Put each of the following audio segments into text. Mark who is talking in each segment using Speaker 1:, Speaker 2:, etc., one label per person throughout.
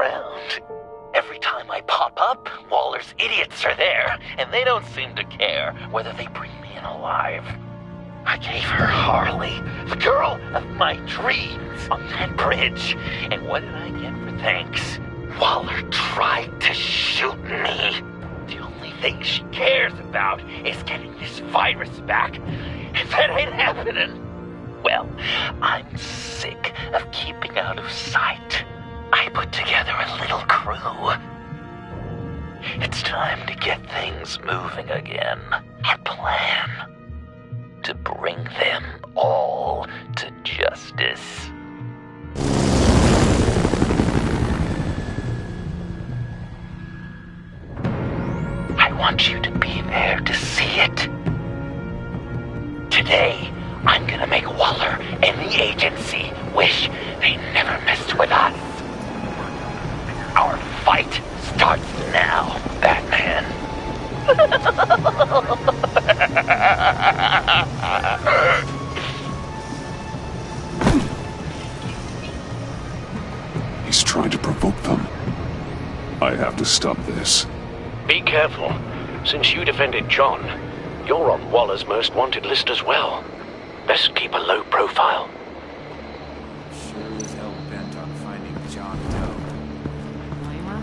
Speaker 1: around. Every time I pop up, Waller's idiots are there, and they don't seem to care whether they bring me in alive. I gave her Harley, the girl of my dreams, on that bridge, and what did I get for thanks? Waller tried to shoot me. The only thing she cares about is getting this virus back, and that ain't happening. Well, I'm sick of keeping out of sight. I put together a little crew. It's time to get things moving again. Our plan: to bring them all to justice. I want you to be there to see it. Today, I'm gonna make Waller and the agency wish they never messed with us. Our fight starts now, Batman.
Speaker 2: He's trying to provoke them. I have to stop this.
Speaker 3: Be careful. Since you defended John, you're on Waller's most wanted list as well. Best keep a low profile.
Speaker 4: Sure as hell bent on finding John Doe.
Speaker 5: Lima?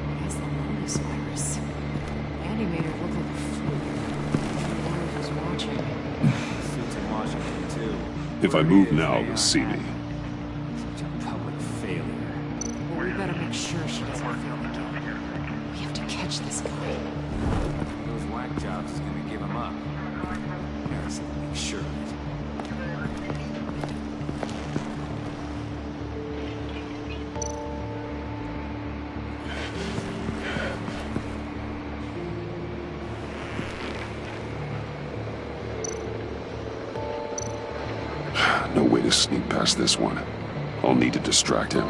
Speaker 5: He has the longest virus. And he made her look like a fool. Warren was watching.
Speaker 4: Suits in Washington, too.
Speaker 2: If I move now, they'll see me.
Speaker 4: Such a public failure.
Speaker 5: Well, we better make sure she doesn't feel the We have to catch this guy.
Speaker 4: Those whack jobs is gonna give him up. Harrison, make sure of it.
Speaker 2: No way to sneak past this one. I'll need to distract him.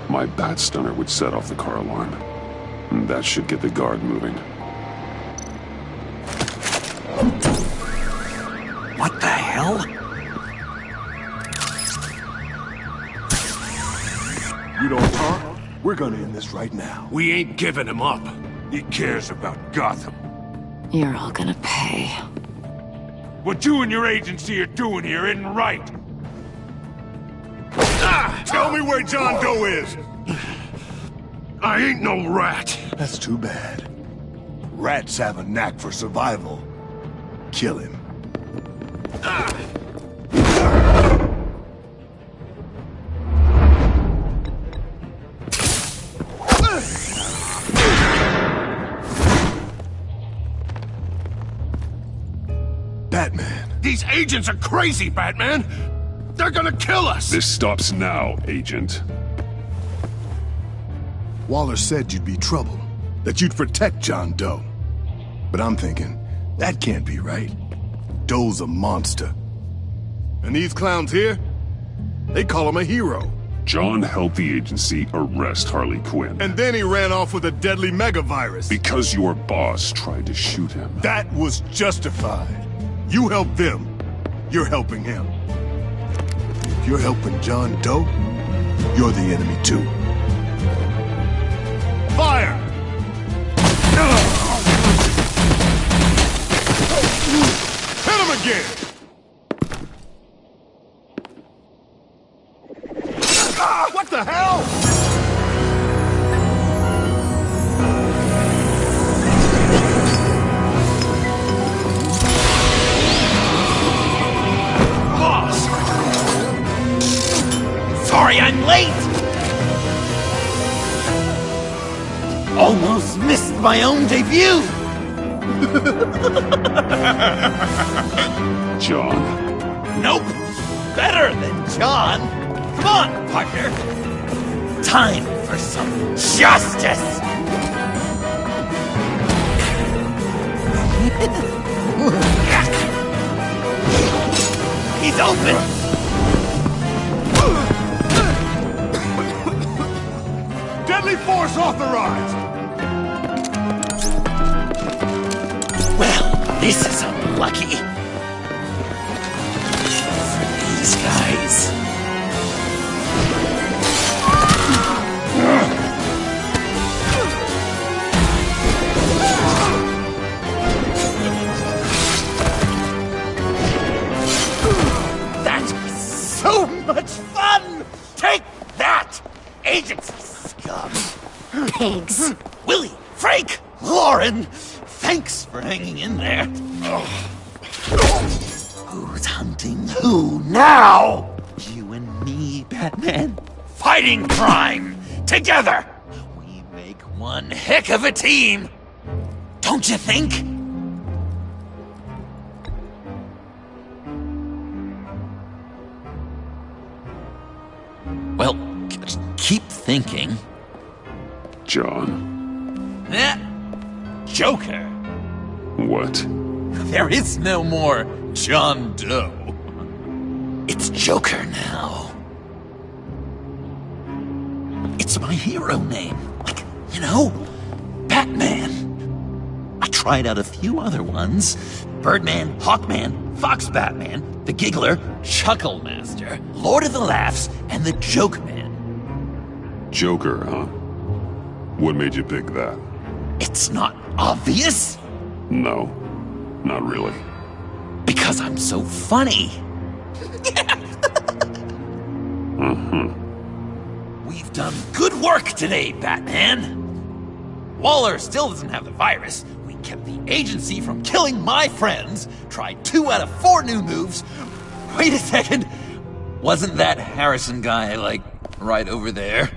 Speaker 2: My bat stunner would set off the car alarm. That should get the guard moving.
Speaker 6: What the hell?
Speaker 7: You don't talk? We're gonna end this right now.
Speaker 6: We ain't giving him up. He cares about Gotham.
Speaker 5: You're all gonna pay.
Speaker 6: What you and your agency are doing here isn't right.
Speaker 7: Tell me where John Doe is!
Speaker 6: I ain't no rat.
Speaker 7: That's too bad. Rats have a knack for survival. Kill him. Batman.
Speaker 6: These agents are crazy, Batman. They're gonna kill us.
Speaker 2: This stops now, Agent.
Speaker 7: Waller said you'd be trouble, that you'd protect John Doe. But I'm thinking, that can't be right. Doe's a monster. And these clowns here, they call him a hero.
Speaker 2: John helped the agency arrest Harley Quinn.
Speaker 7: And then he ran off with a deadly megavirus.
Speaker 2: Because your boss tried to shoot him.
Speaker 7: That was justified. You helped them, you're helping him. If you're helping John Doe, you're the enemy too. Fire! Hit him again! What the hell?
Speaker 6: Boss!
Speaker 1: Sorry I'm late! Almost missed my own debut!
Speaker 2: John?
Speaker 1: Nope! Better than John! Come on, partner! Time for some justice! He's open!
Speaker 7: Deadly force authorized!
Speaker 1: Well, this is unlucky. For these guys. Take that! Agency scum!
Speaker 5: Pigs.
Speaker 1: Willie, Frank, Lauren, thanks for hanging in there. Who's hunting who now? You and me, Batman. Fighting crime together. We make one heck of a team. Don't you think? Well, just keep thinking.
Speaker 2: John.
Speaker 1: Eh? Joker.
Speaker 2: What?
Speaker 1: There is no more John Doe. It's Joker now. It's my hero name. Like, you know, Batman. I tried out a few other ones. Birdman, Hawkman, Fox Batman, the Giggler, Chuckle Master, Lord of the Laughs, and the Joke Man.
Speaker 2: Joker, huh? What made you pick that?
Speaker 1: It's not obvious.
Speaker 2: No, not really.
Speaker 1: Because I'm so funny. We've done good work today, Batman. Waller still doesn't have the virus. We kept the agency from killing my friends. Tried 2 out of 4 new moves. Wait a second. Wasn't that Harrison guy, like, right over there?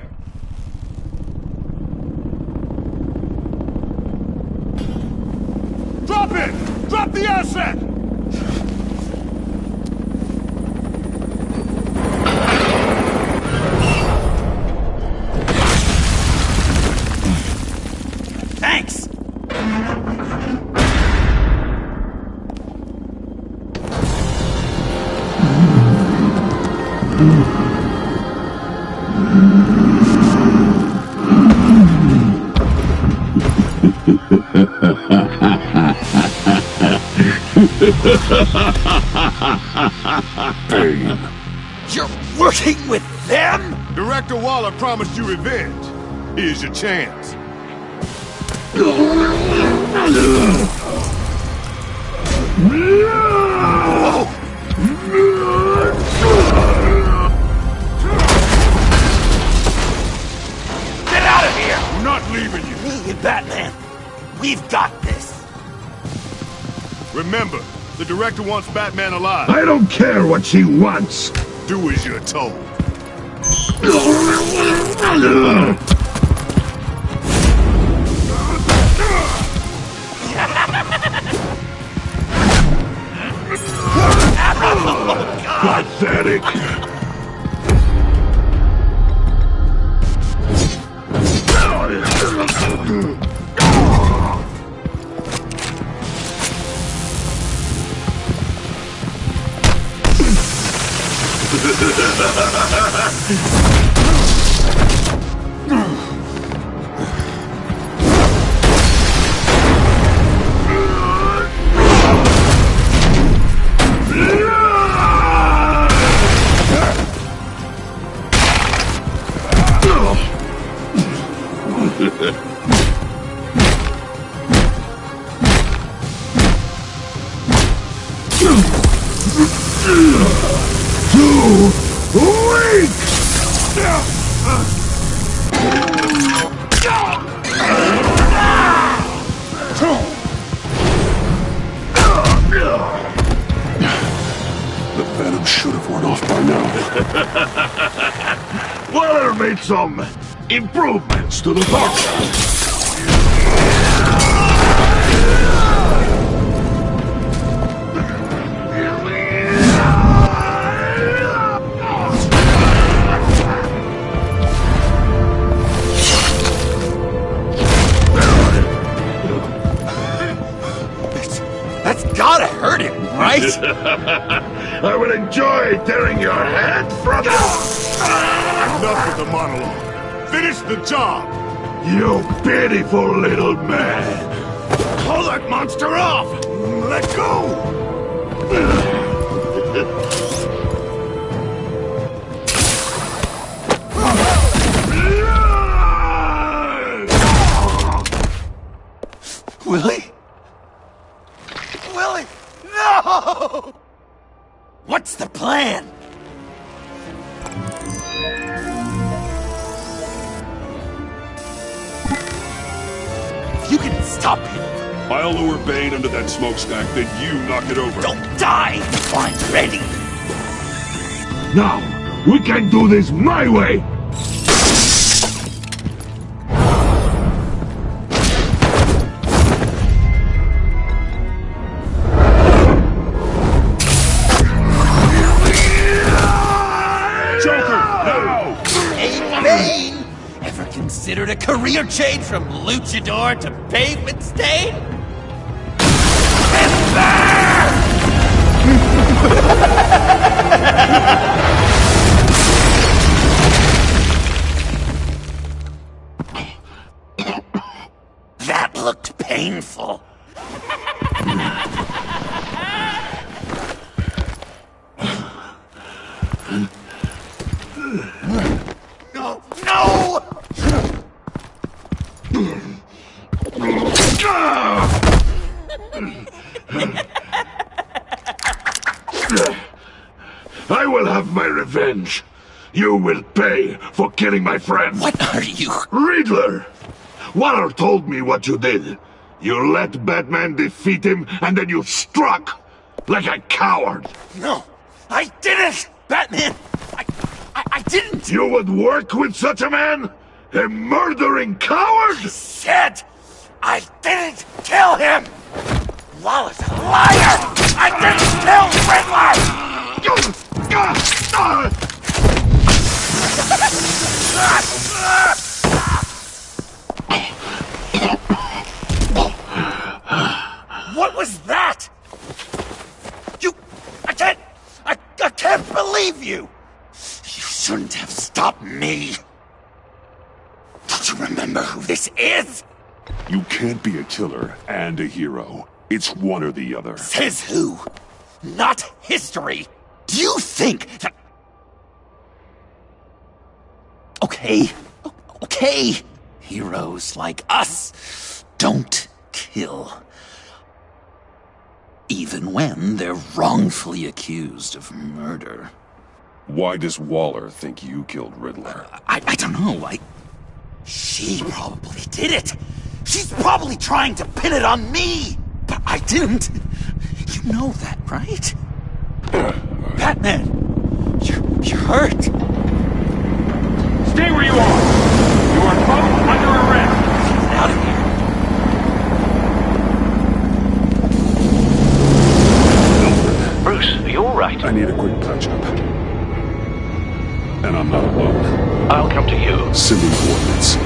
Speaker 6: Drop it! Drop the asset!
Speaker 1: Thanks!
Speaker 2: Bane.
Speaker 1: You're working with them?
Speaker 7: Director Waller promised you revenge. Here's your chance.
Speaker 1: Get out of here!
Speaker 6: I'm not leaving you.
Speaker 1: Me and Batman, we've got this.
Speaker 7: Remember, the director wants Batman alive.
Speaker 8: I don't care what she wants.
Speaker 7: Do as you're told.
Speaker 8: Pathetic.
Speaker 2: The Venom should have worn off by now.
Speaker 8: Waller made some improvements to the box.
Speaker 1: That's gotta hurt him, right?
Speaker 8: I will enjoy tearing your head from you.
Speaker 7: Enough with the monologue. Finish the job.
Speaker 8: You pitiful little man. Pull that monster off. Let go.
Speaker 1: Willie? Willie! No! What's the plan? stop him.
Speaker 2: I'll lure Bane under that smokestack, then you knock it over.
Speaker 1: Don't die before I'm ready.
Speaker 8: Now, we can do this my way!
Speaker 2: Joker, now!
Speaker 1: Hey, Bane! Ever considered a career change from luchador to pavement stain? That looked painful. No! No!
Speaker 8: I will have my revenge. You will pay for killing my friend.
Speaker 1: What are you?
Speaker 8: Riddler! Waller told me what you did. You let Batman defeat him, and then you struck like a coward.
Speaker 1: No, I didn't! Batman! I didn't!
Speaker 8: You would work with such a man? A murdering coward?
Speaker 1: Said I didn't kill him! Waller's a liar! I didn't kill Riddler! What was that? I can't believe you! You shouldn't have stopped me. Don't you remember who this is?
Speaker 2: You can't be a killer and a hero. It's one or the other.
Speaker 1: Says who? Not history. Do you think that... Okay. Heroes like us don't kill. Even when they're wrongfully accused of murder.
Speaker 2: Why does Waller think you killed Riddler?
Speaker 1: I don't know. She probably did it. She's probably trying to pin it on me. But I didn't. You know that, right? Batman, you're hurt.
Speaker 6: Stay where you are! You are both under arrest!
Speaker 1: Get out of here.
Speaker 3: Bruce, are you alright?
Speaker 2: I need a quick touch-up. And I'm not alone.
Speaker 3: I'll come to you.
Speaker 2: Sending coordinates.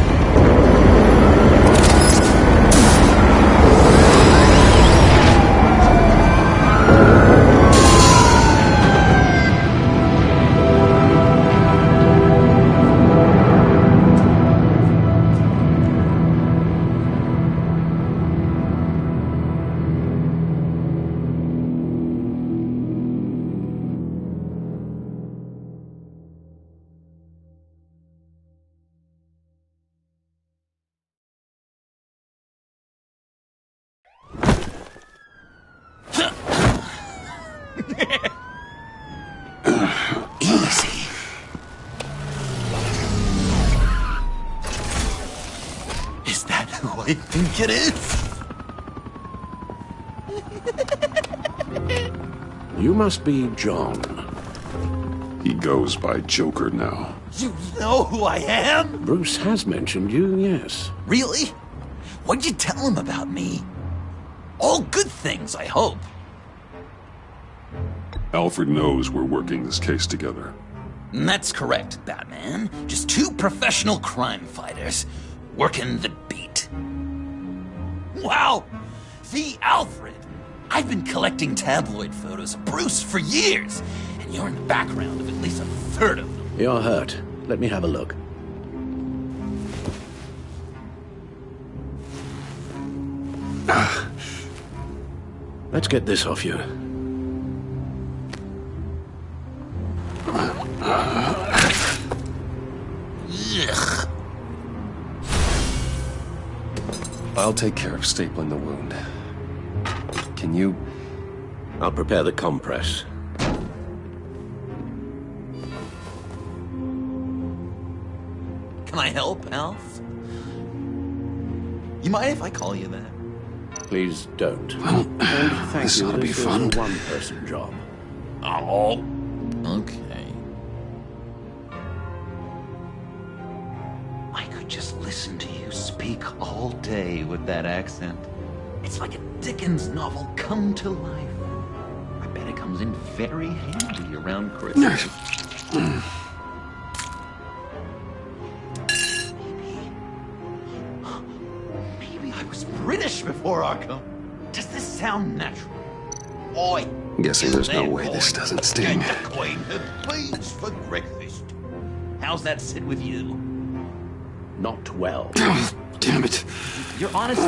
Speaker 1: Easy. Is that who I think it is?
Speaker 3: You must be John.
Speaker 2: He goes by Joker now.
Speaker 1: You know who I am?
Speaker 3: Bruce has mentioned you, yes.
Speaker 1: Really? What'd you tell him about me? All good things, I hope.
Speaker 2: Alfred knows we're working this case together.
Speaker 1: That's correct, Batman. Just two professional crime fighters working the beat. Wow! The Alfred! I've been collecting tabloid photos of Bruce for years, and you're in the background of at least a third of them.
Speaker 3: You're hurt. Let me have a look. Let's get this off you.
Speaker 1: Ugh.
Speaker 9: I'll take care of stapling the wound. Can you?
Speaker 3: I'll prepare the compress.
Speaker 1: Can I help, Alf? You mind if I call you that?
Speaker 3: Please don't.
Speaker 9: Well,
Speaker 3: And thank
Speaker 9: this
Speaker 3: you.
Speaker 9: ought to be
Speaker 3: This is
Speaker 9: fun.
Speaker 3: a one-person job.
Speaker 1: Oh, okay. I could just listen to you speak all day with that accent. It's like a Dickens novel come to life. I bet it comes in very handy around Christmas. Maybe I was British before Arkham. Does this sound natural? Oi!
Speaker 9: Guessing there's no way this doesn't sting.
Speaker 1: Get the coin, please, for breakfast. How's that sit with you?
Speaker 3: Not well.
Speaker 9: Oh, damn it.
Speaker 1: Your honesty.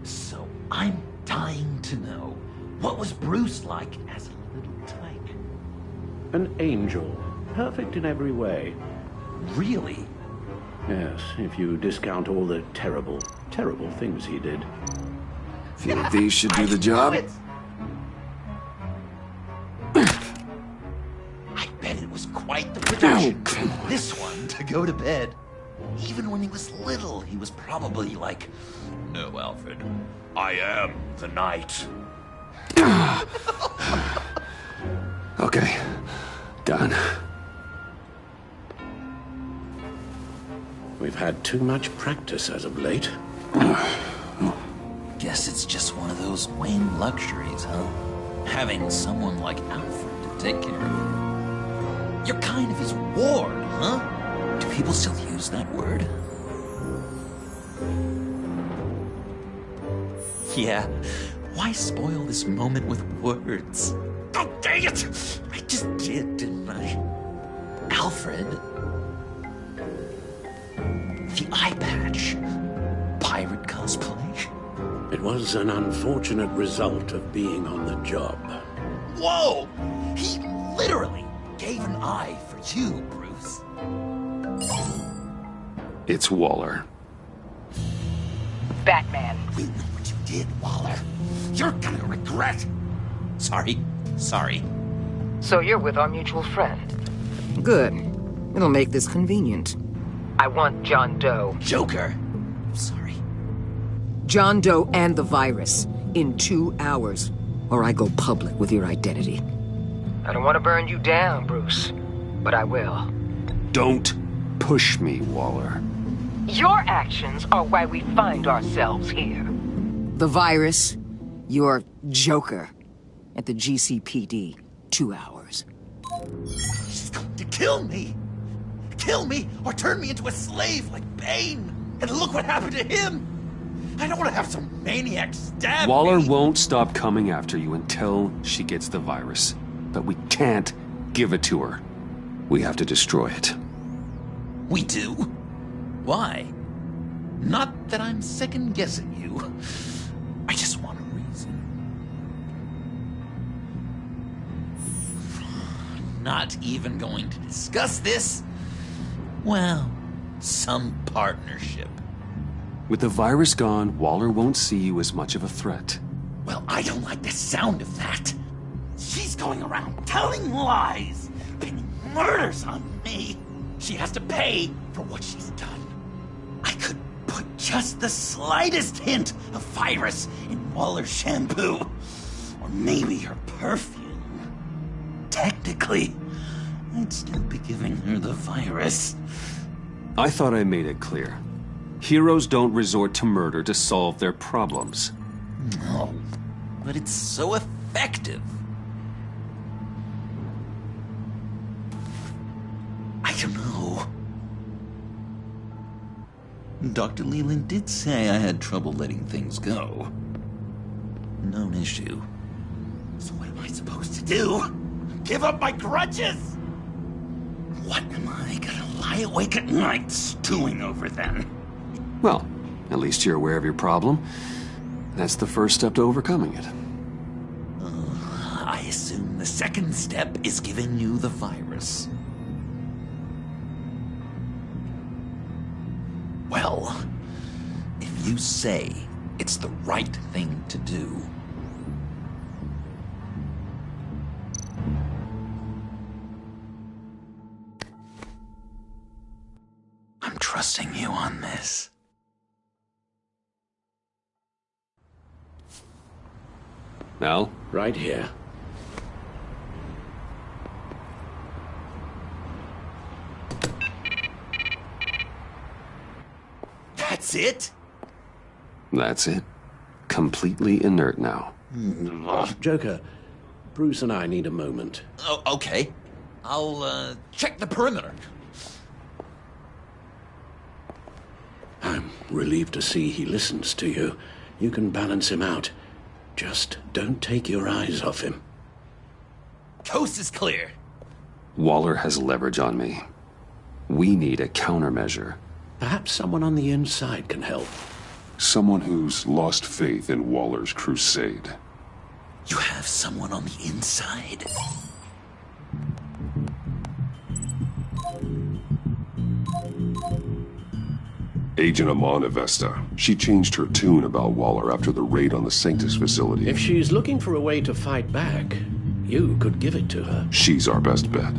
Speaker 1: So I'm dying to know, what was Bruce like as a little tyke?
Speaker 3: An angel. Perfect in every way.
Speaker 1: Really?
Speaker 3: Yes, if you discount all the terrible, terrible things he did.
Speaker 9: Feel like these should do the job?
Speaker 1: I bet it was quite the production.
Speaker 9: Oh, come on.
Speaker 1: This one to go to bed. Even when he was little, he was probably like, "No, Alfred, I am the knight."
Speaker 9: Okay, done.
Speaker 3: We've had too much practice as of late.
Speaker 1: Guess it's just one of those Wayne luxuries, huh? Having someone like Alfred to take care of you. You're kind of his ward, huh? Do people still use that word? Yeah, why spoil this moment with words? Oh, dang it! I just did, didn't I? Alfred. The eye patch. Pirate cosplay.
Speaker 3: It was an unfortunate result of being on the job.
Speaker 1: Whoa! He literally gave an eye for you, Bruce.
Speaker 9: It's Waller.
Speaker 5: Batman.
Speaker 1: We know what you did, Waller. You're gonna regret. Sorry.
Speaker 10: So you're with our mutual friend. Good. It'll make this convenient. I want John Doe.
Speaker 1: Joker. Sorry.
Speaker 10: John Doe and the virus in 2 hours, or I go public with your identity. I don't want to burn you down, Bruce, but I will.
Speaker 9: Don't push me, Waller.
Speaker 10: Your actions are why we find ourselves here. The virus, your Joker, at the GCPD, 2 hours.
Speaker 1: She's going to kill me. Kill me or turn me into a slave like Bane. And look what happened to him. I don't want to have some maniac stab
Speaker 9: Waller
Speaker 1: me.
Speaker 9: won't stop coming after you until she gets the virus. But we can't give it to her. We have to destroy it.
Speaker 1: We do? Why? Not that I'm second-guessing you. I just want a reason. Not even going to discuss this? Well, some partnership.
Speaker 9: With the virus gone, Waller won't see you as much of a threat.
Speaker 1: Well, I don't like the sound of that. She's going around telling lies, pinning murders on me. She has to pay for what she's done. I could put just the slightest hint of virus in Waller's shampoo. Or maybe her perfume. Technically, I'd still be giving her the virus.
Speaker 9: I thought I made it clear. Heroes don't resort to murder to solve their problems.
Speaker 1: No, but it's so effective. I don't know. Dr. Leland did say I had trouble letting things go. Known issue. So what am I supposed to do? Give up my grudges? What am I gonna lie awake at night stewing over then?
Speaker 9: Well, at least you're aware of your problem. That's the first step to overcoming it.
Speaker 1: I assume the second step is giving you the virus. Well, if you say it's the right thing to do, I'm trying. trusting you on this.
Speaker 9: Al?
Speaker 3: Right here.
Speaker 1: That's it?
Speaker 9: That's it. Completely inert now.
Speaker 3: Joker, Bruce and I need a moment.
Speaker 1: Oh, okay. I'll, check the perimeter.
Speaker 3: I'm relieved to see he listens to you. You can balance him out. Just don't take your eyes off him.
Speaker 1: Coast is clear.
Speaker 9: Waller has leverage on me. We need a countermeasure.
Speaker 3: Perhaps someone on the inside can help.
Speaker 2: Someone who's lost faith in Waller's crusade.
Speaker 1: You have someone on the inside?
Speaker 2: Agent Amanda Vesta. She changed her tune about Waller after the raid on the Sanctus facility.
Speaker 3: If she's looking for a way to fight back, you could give it to her.
Speaker 2: She's our best bet.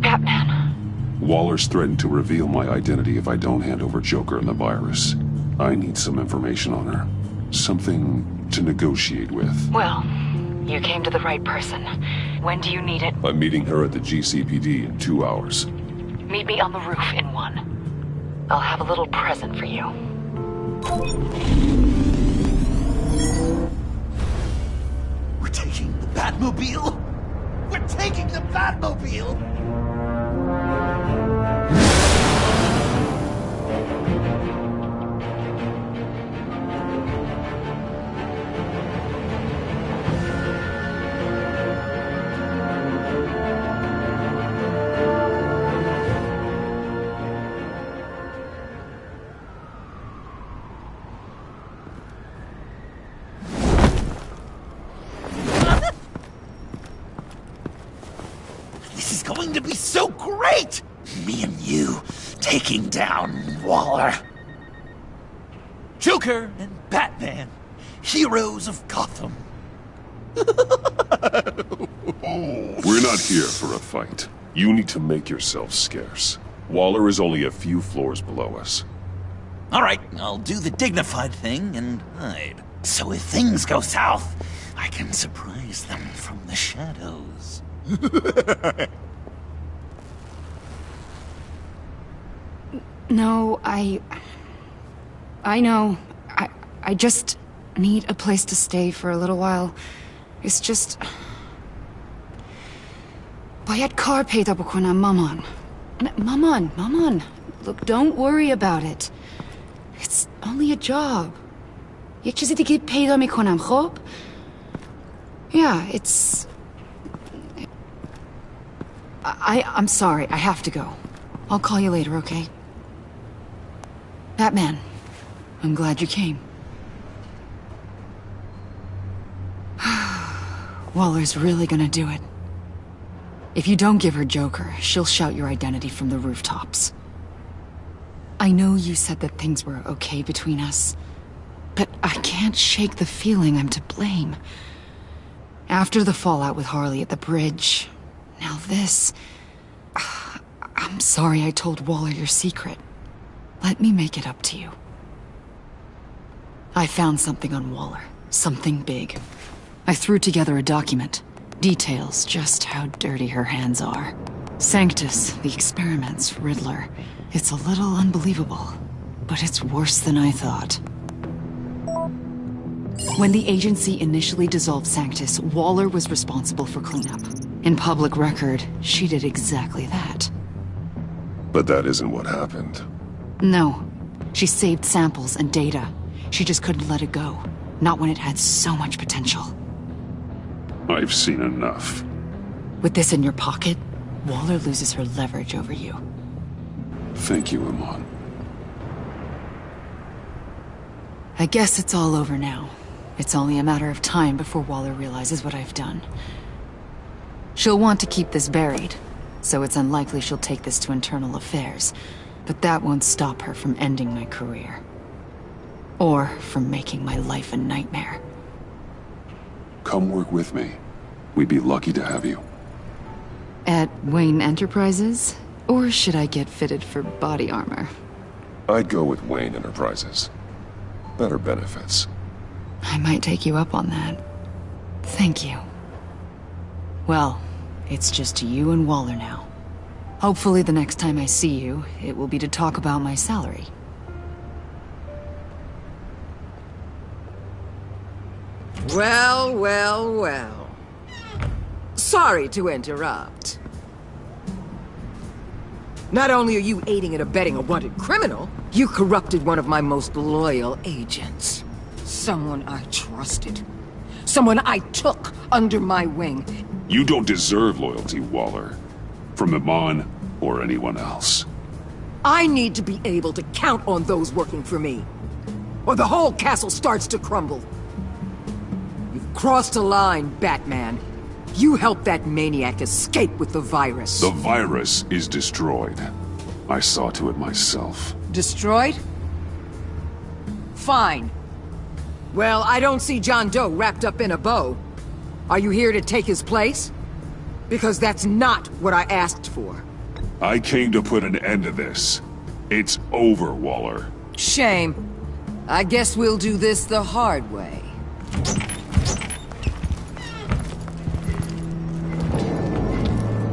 Speaker 5: Batman.
Speaker 2: Waller's threatened to reveal my identity if I don't hand over Joker and the virus. I need some information on her. Something to negotiate with.
Speaker 5: Well, you came to the right person. When do you need it?
Speaker 2: I'm meeting her at the GCPD in 2 hours.
Speaker 5: Meet me on the roof in 1. I'll have a little present for you.
Speaker 1: We're taking the Batmobile? We're taking the Batmobile! This is going to be so great! Me and you taking down Waller. Joker and Batman, heroes of Gotham.
Speaker 2: We're not here for a fight. You need to make yourself scarce. Waller is only a few floors below us.
Speaker 1: All right, I'll do the dignified thing and hide. So if things go south, I can surprise them from the shadows.
Speaker 5: No, I know. I just need a place to stay for a little while. It's just... Bayad kar peyda bukonam maman. Maman. Look, don't worry about it. It's only a job. یک چیزی دیگه پیدا میکنم خب؟ Yeah, it's... I'm sorry, I have to go. I'll call you later, okay? Batman, I'm glad you came. Waller's really gonna do it. If you don't give her Joker, she'll shout your identity from the rooftops. I know you said that things were okay between us, but I can't shake the feeling I'm to blame. After the fallout with Harley at the bridge, now this... I'm sorry I told Waller your secret. Let me make it up to you. I found something on Waller. Something big. I threw together a document. Details just how dirty her hands are. Sanctus, the experiments, Riddler. It's a little unbelievable, but it's worse than I thought. When the agency initially dissolved Sanctus, Waller was responsible for cleanup. In public record, she did exactly that.
Speaker 2: But that isn't what happened.
Speaker 5: No. She saved samples and data. She just couldn't let it go. Not when it had so much potential.
Speaker 2: I've seen enough.
Speaker 5: With this in your pocket, Waller loses her leverage over you.
Speaker 2: Thank you, Iman.
Speaker 5: I guess it's all over now. It's only a matter of time before Waller realizes what I've done. She'll want to keep this buried, so it's unlikely she'll take this to internal affairs. But that won't stop her from ending my career. Or from making my life a nightmare.
Speaker 2: Come work with me. We'd be lucky to have you.
Speaker 5: At Wayne Enterprises? Or should I get fitted for body armor?
Speaker 2: I'd go with Wayne Enterprises. Better benefits.
Speaker 5: I might take you up on that. Thank you. Well, it's just you and Waller now. Hopefully the next time I see you, it will be to talk about my salary.
Speaker 10: Well, well, well. Sorry to interrupt. Not only are you aiding and abetting a wanted criminal, you corrupted one of my most loyal agents. Someone I trusted. Someone I took under my wing.
Speaker 2: You don't deserve loyalty, Waller. From Iman or anyone else.
Speaker 10: I need to be able to count on those working for me. Or the whole castle starts to crumble. You've crossed a line, Batman. You helped that maniac escape with the virus.
Speaker 2: The virus is destroyed. I saw to it myself.
Speaker 10: Destroyed? Fine. Well, I don't see John Doe wrapped up in a bow. Are you here to take his place? Because that's not what I asked for.
Speaker 2: I came to put an end to this. It's over, Waller.
Speaker 10: Shame. I guess we'll do this the hard way.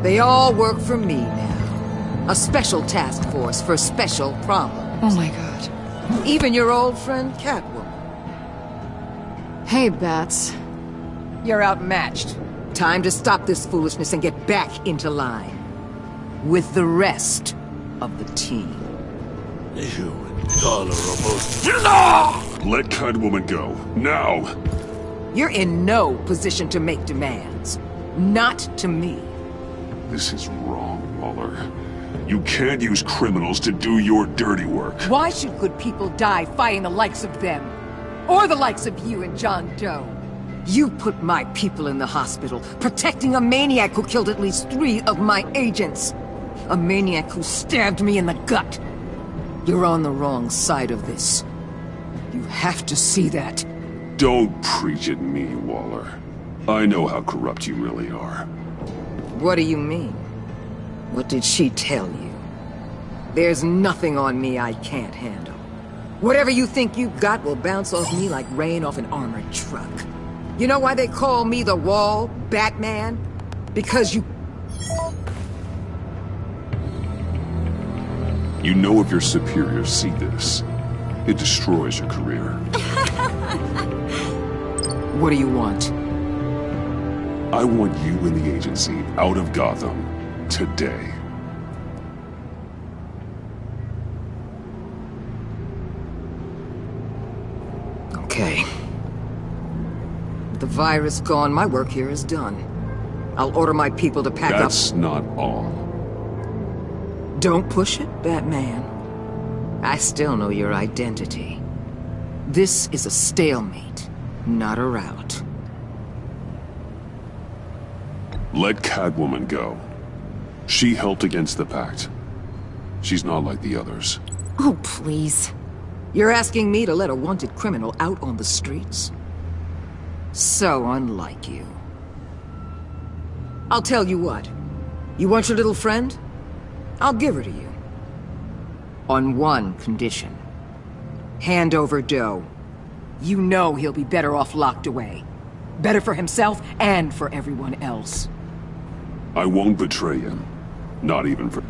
Speaker 10: They all work for me now. A special task force for special problems.
Speaker 5: Oh my god.
Speaker 10: Even your old friend Catwoman.
Speaker 5: Hey, Bats.
Speaker 10: You're outmatched. Time to stop this foolishness and get back into line. With the rest of the team.
Speaker 8: You intolerable...
Speaker 2: Let Catwoman go. Now!
Speaker 10: You're in no position to make demands. Not to me.
Speaker 2: This is wrong, Waller. You can't use criminals to do your dirty work.
Speaker 10: Why should good people die fighting the likes of them? Or the likes of you and John Doe? You put my people in the hospital, protecting a maniac who killed at least 3 of my agents. A maniac who stabbed me in the gut. You're on the wrong side of this. You have to see that.
Speaker 2: Don't preach at me, Waller. I know how corrupt you really are.
Speaker 10: What do you mean? What did she tell you? There's nothing on me I can't handle. Whatever you think you've got will bounce off me like rain off an armored truck. You know why they call me the Wall, Batman? Because you...
Speaker 2: You know if your superiors see this, it destroys your career.
Speaker 10: What do you want?
Speaker 2: I want you and the agency out of Gotham today.
Speaker 10: Okay. With the virus gone, my work here is done. I'll order my people to pack up...
Speaker 2: That's not all.
Speaker 10: Don't push it, Batman. I still know your identity. This is a stalemate, not a rout.
Speaker 2: Let Catwoman go. She helped against the Pact. She's not like the others.
Speaker 5: Oh, please.
Speaker 10: You're asking me to let a wanted criminal out on the streets? So unlike you. I'll tell you what. You want your little friend? I'll give her to you. On one condition. Hand over Doe. You know he'll be better off locked away. Better for himself and for everyone else.
Speaker 2: I won't betray him. Not even for...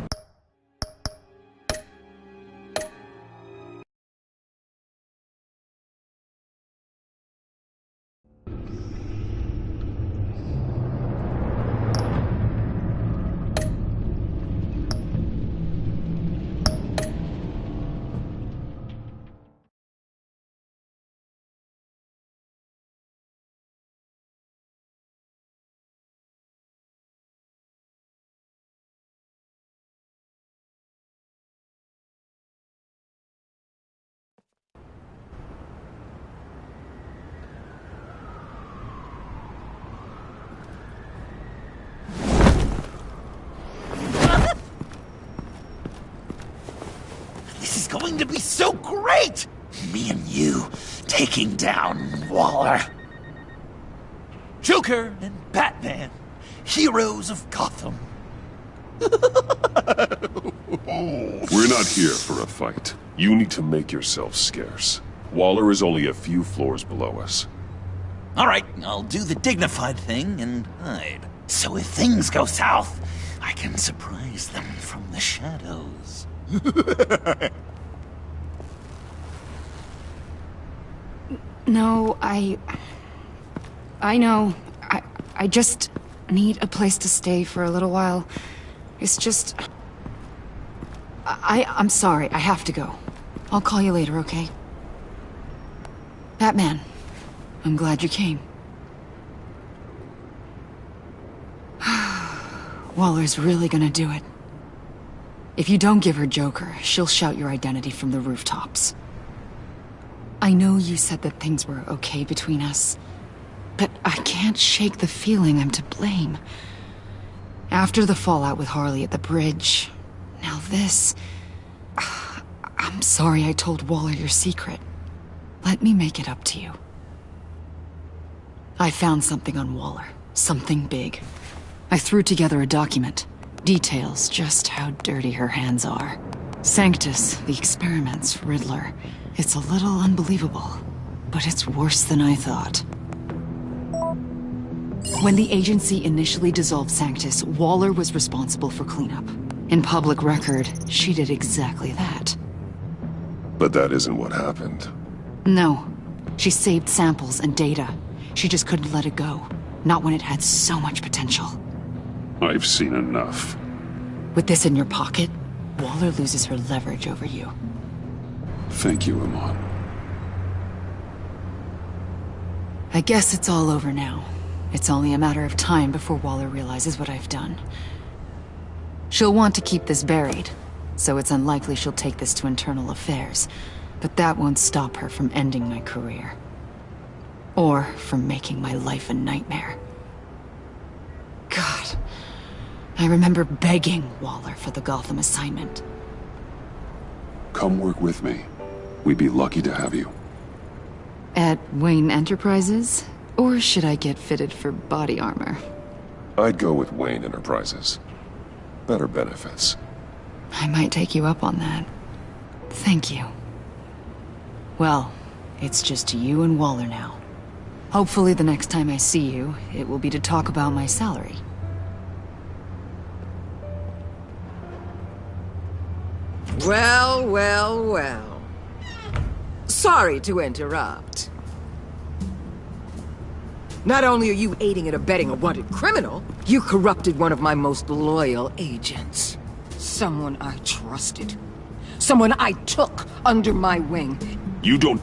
Speaker 1: This is going to be so great! Me and you taking down Waller. Joker and Batman, heroes of Gotham.
Speaker 2: We're not here for a fight. You need to make yourself scarce. Waller is only a few floors below us.
Speaker 1: All right, I'll do the dignified thing and hide. So if things go south, I can surprise them from the shadows.
Speaker 5: No, I know. I just need a place to stay for a little while. It's just... I'm sorry, I have to go. I'll call you later, okay? Batman, I'm glad you came. Waller's really gonna do it. If you don't give her Joker, she'll shout your identity from the rooftops. I know you said that things were okay between us, but I can't shake the feeling I'm to blame. After the fallout with Harley at the bridge, now this... I'm sorry I told Waller your secret. Let me make it up to you. I found something on Waller. Something big. I threw together a document. Details just how dirty her hands are. Sanctus, the experiments, Riddler. It's a little unbelievable, but it's worse than I thought. When the agency initially dissolved Sanctus, Waller was responsible for cleanup. In public record, she did exactly that.
Speaker 2: But that isn't what happened.
Speaker 5: No. She saved samples and data. She just couldn't let it go. Not when it had so much potential.
Speaker 2: I've seen enough.
Speaker 5: With this in your pocket, Waller loses her leverage over you.
Speaker 2: Thank you, Amon.
Speaker 5: I guess it's all over now. It's only a matter of time before Waller realizes what I've done. She'll want to keep this buried, so it's unlikely she'll take this to internal affairs. But that won't stop her from ending my career. Or from making my life a nightmare. God. I remember begging Waller for the Gotham assignment.
Speaker 2: Come work with me. We'd be lucky to have you.
Speaker 5: At Wayne Enterprises? Or should I get fitted for body armor?
Speaker 2: I'd go with Wayne Enterprises. Better benefits.
Speaker 5: I might take you up on that. Thank you. Well, it's just you and Waller now. Hopefully the next time I see you, it will be to talk about my salary.
Speaker 10: Well, well, well. Sorry to interrupt. Not only are you aiding and abetting a wanted criminal, you corrupted one of my most loyal agents. Someone I trusted. Someone I took under my wing.
Speaker 2: You don't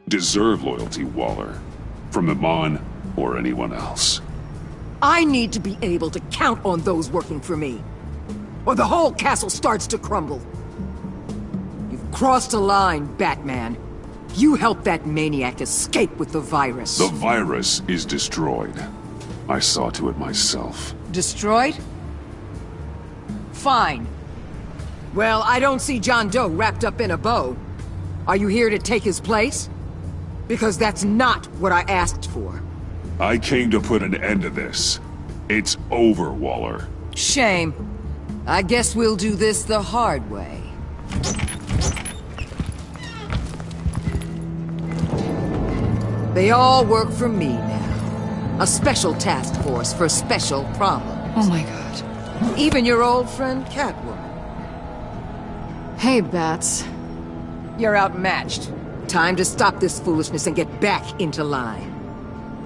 Speaker 2: deserve loyalty, Waller. From Iman or anyone else.
Speaker 10: I need to be able to count on those working for me, or the whole castle starts to crumble. You've crossed a line, Batman. You helped that maniac escape with the virus.
Speaker 2: The virus is destroyed. I saw to it myself.
Speaker 10: Destroyed? Fine. Well, I don't see John Doe wrapped up in a bow. Are you here to take his place? Because that's not what I asked for.
Speaker 2: I came to put an end to this. It's over, Waller.
Speaker 10: Shame. I guess we'll do this the hard way. They all work for me now. A special task force for special problems.
Speaker 5: Oh my god.
Speaker 10: Even your old friend Catwoman.
Speaker 5: Hey, Bats.
Speaker 10: You're outmatched. Time to stop this foolishness and get back into line.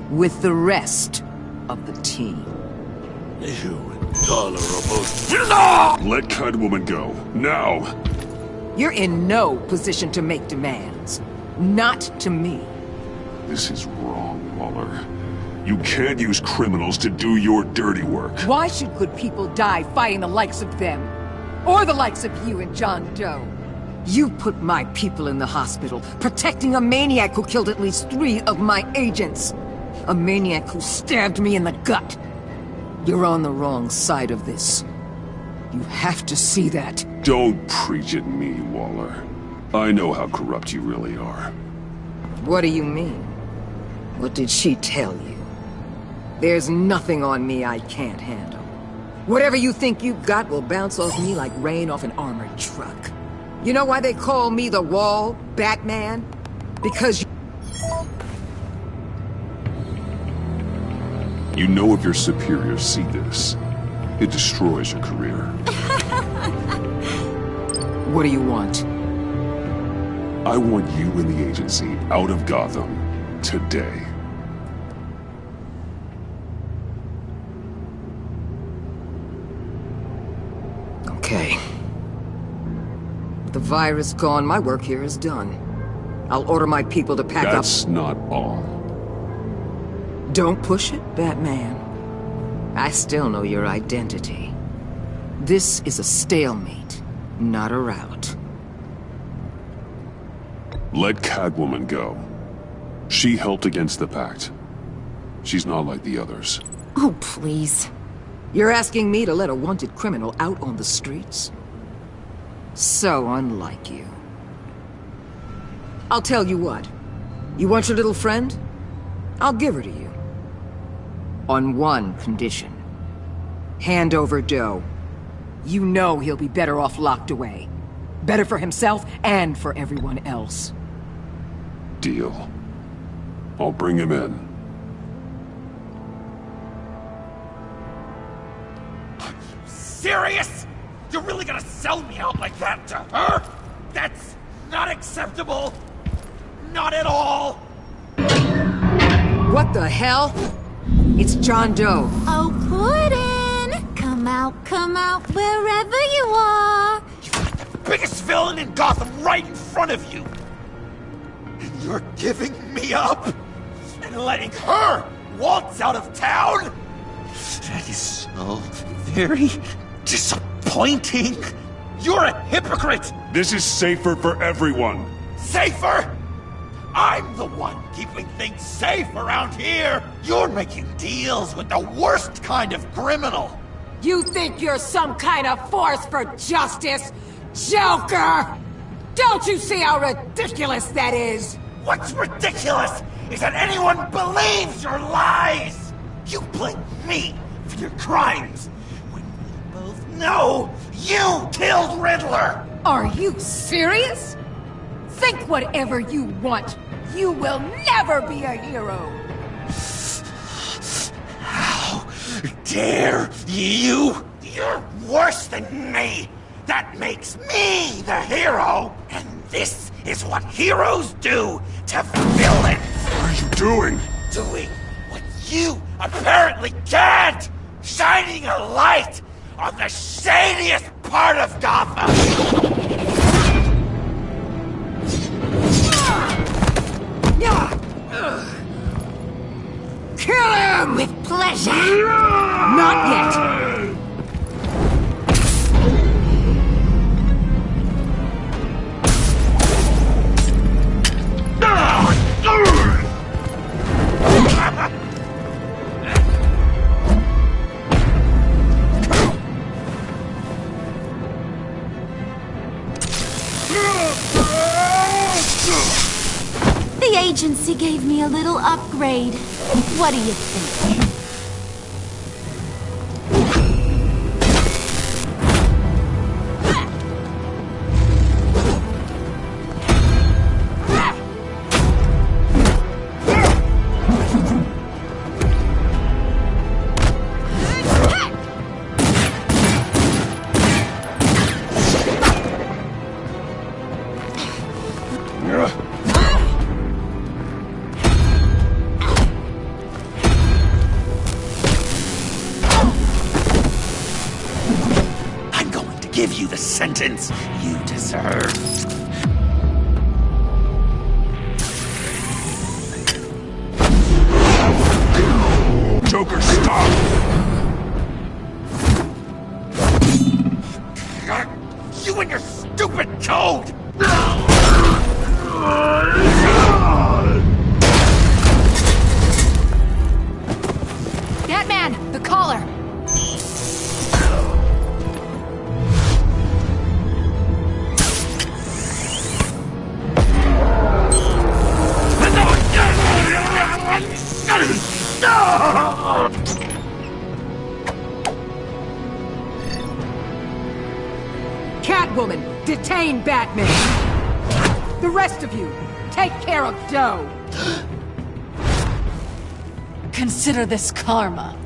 Speaker 10: With the rest of the team.
Speaker 8: You intolerable... No!
Speaker 2: Let Catwoman go. Now!
Speaker 10: You're in no position to make demands. Not to me.
Speaker 2: This is wrong, Waller. You can't use criminals to do your dirty work.
Speaker 10: Why should good people die fighting the likes of them? Or the likes of you and John Doe? You put my people in the hospital, protecting a maniac who killed at least 3 of my agents. A maniac who stabbed me in the gut. You're on the wrong side of this. You have to see that.
Speaker 2: Don't preach at me, Waller. I know how corrupt you really are.
Speaker 10: What do you mean? What did she tell you? There's nothing on me I can't handle. Whatever you think you've got will bounce off me like rain off an armored truck. You know why they call me the Wall, Batman? Because
Speaker 2: You know if your superiors see this, it destroys your career.
Speaker 10: What do you want?
Speaker 2: I want you and the agency out of Gotham today.
Speaker 10: Okay. With the virus gone, my work here is done. I'll order my people to pack up.
Speaker 2: That's not all.
Speaker 10: Don't push it, Batman. I still know your identity. This is a stalemate, not a rout.
Speaker 2: Let Catwoman go. She helped against the Pact. She's not like the others.
Speaker 5: Oh, please.
Speaker 10: You're asking me to let a wanted criminal out on the streets? So unlike you. I'll tell you what. You want your little friend? I'll give her to you. On one condition. Hand over Doe. You know he'll be better off locked away. Better for himself and for everyone else.
Speaker 2: Deal. I'll bring him in.
Speaker 1: Serious? You're really gonna sell me out like that to her? That's not acceptable. Not at all.
Speaker 10: What the hell? It's John Doe.
Speaker 11: Oh, Puddin'! Come out, wherever you are.
Speaker 1: You've got the biggest villain in Gotham right in front of you. And you're giving me up? And letting her waltz out of town? That is so very disappointing. You're a hypocrite!
Speaker 2: This is safer for everyone.
Speaker 1: Safer? I'm the one keeping things safe around here. You're making deals with the worst kind of criminal.
Speaker 10: You think you're some kind of force for justice? Joker! Don't you see how ridiculous that is?
Speaker 1: What's ridiculous is that anyone believes your lies. You blame me for your crimes when we both know you killed Riddler.
Speaker 10: Are you serious? Think whatever you want. You will never be a hero.
Speaker 1: How dare you? You're worse than me. That makes me the hero. And this is what heroes do to villains.
Speaker 2: What are you doing?
Speaker 1: Doing what you apparently can't. Shining a light on the shadiest part of Gotham.
Speaker 11: With pleasure.
Speaker 10: Not yet.
Speaker 11: The agency gave me a little upgrade. What do you think?
Speaker 1: Give you the sentence you deserve.
Speaker 6: Joker, stop!
Speaker 1: You and your stupid code!
Speaker 5: Batman, the collar!
Speaker 10: Catwoman, detain Batman! The rest of you, take care of Joe!
Speaker 5: Consider this karma.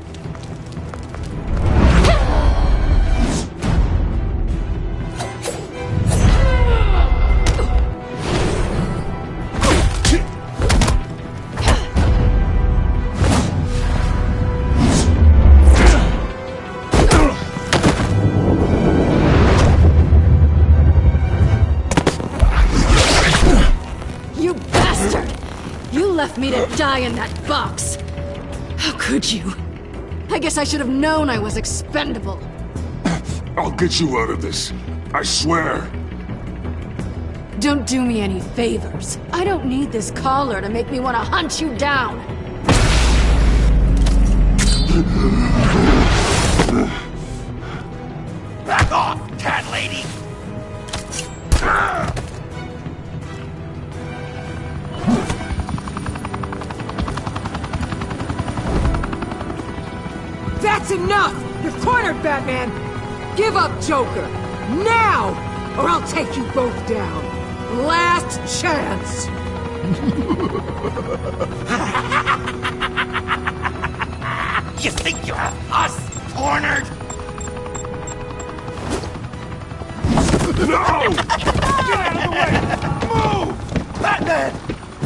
Speaker 12: Left me to die in that box. How could you? I guess I should have known I was expendable.
Speaker 6: I'll get you out of this. I swear.
Speaker 12: Don't do me any favors. I don't need this collar to make me want to hunt you down.
Speaker 1: Back off, cat lady!
Speaker 10: That's enough! You're cornered, Batman! Give up, Joker! Now! Or I'll take you both down! Last chance!
Speaker 1: You think you have us cornered?
Speaker 6: No! Get out of the way! Move!
Speaker 1: Batman!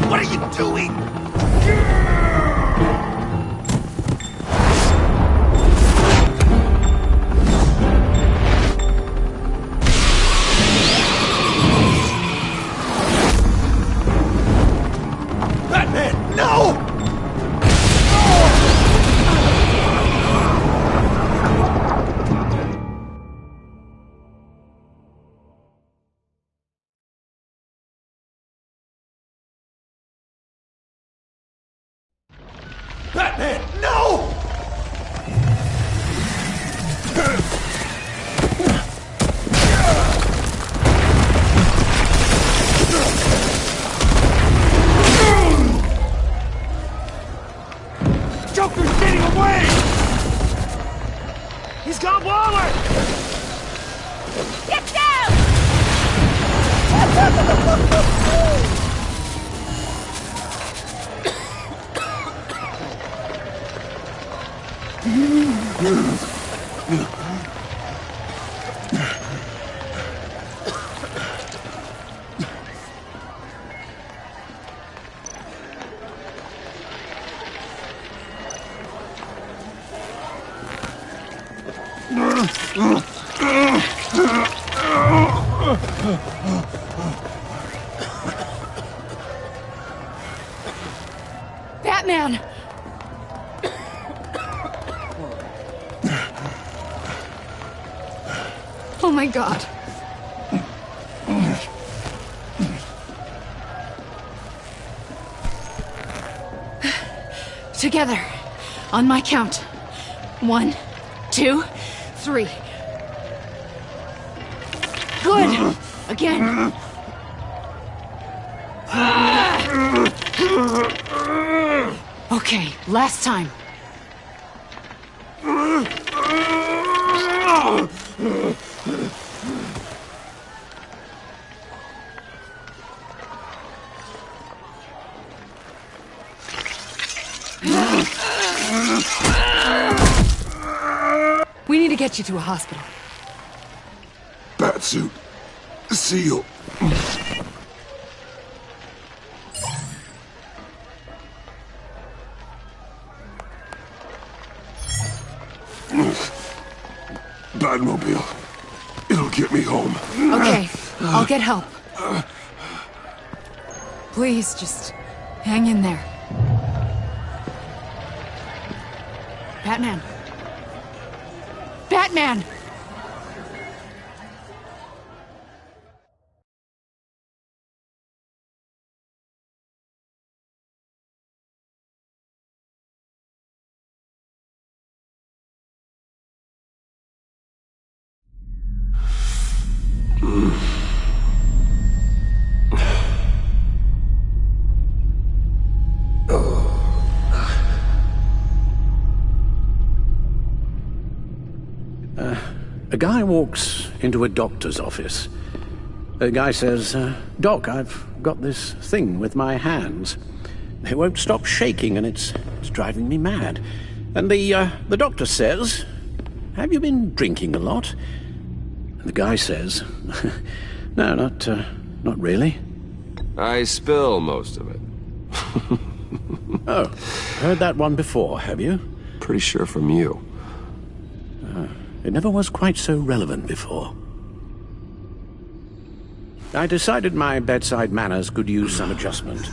Speaker 1: What are you doing? Batman, no! Batman, no!
Speaker 6: Joker's getting away! He's got Waller!
Speaker 11: Get down!
Speaker 5: Batman! Oh my god. Together. On my count. 1, 2, 3. Good! Again. Okay, last time. We need to get you to a hospital.
Speaker 2: Batsuit. Seal. Batmobile. It'll get me home.
Speaker 5: Okay, I'll get help. Please, just hang in there. Batman. Batman!
Speaker 3: A guy walks into a doctor's office. The guy says, Doc, I've got this thing with my hands. They won't stop shaking and it's driving me mad. And the doctor says, have you been drinking a lot? And the guy says, no, not really.
Speaker 9: I spill most of it.
Speaker 3: Oh, heard that one before, have you?
Speaker 9: Pretty sure from you.
Speaker 3: It never was quite so relevant before. I decided my bedside manners could use some adjustment.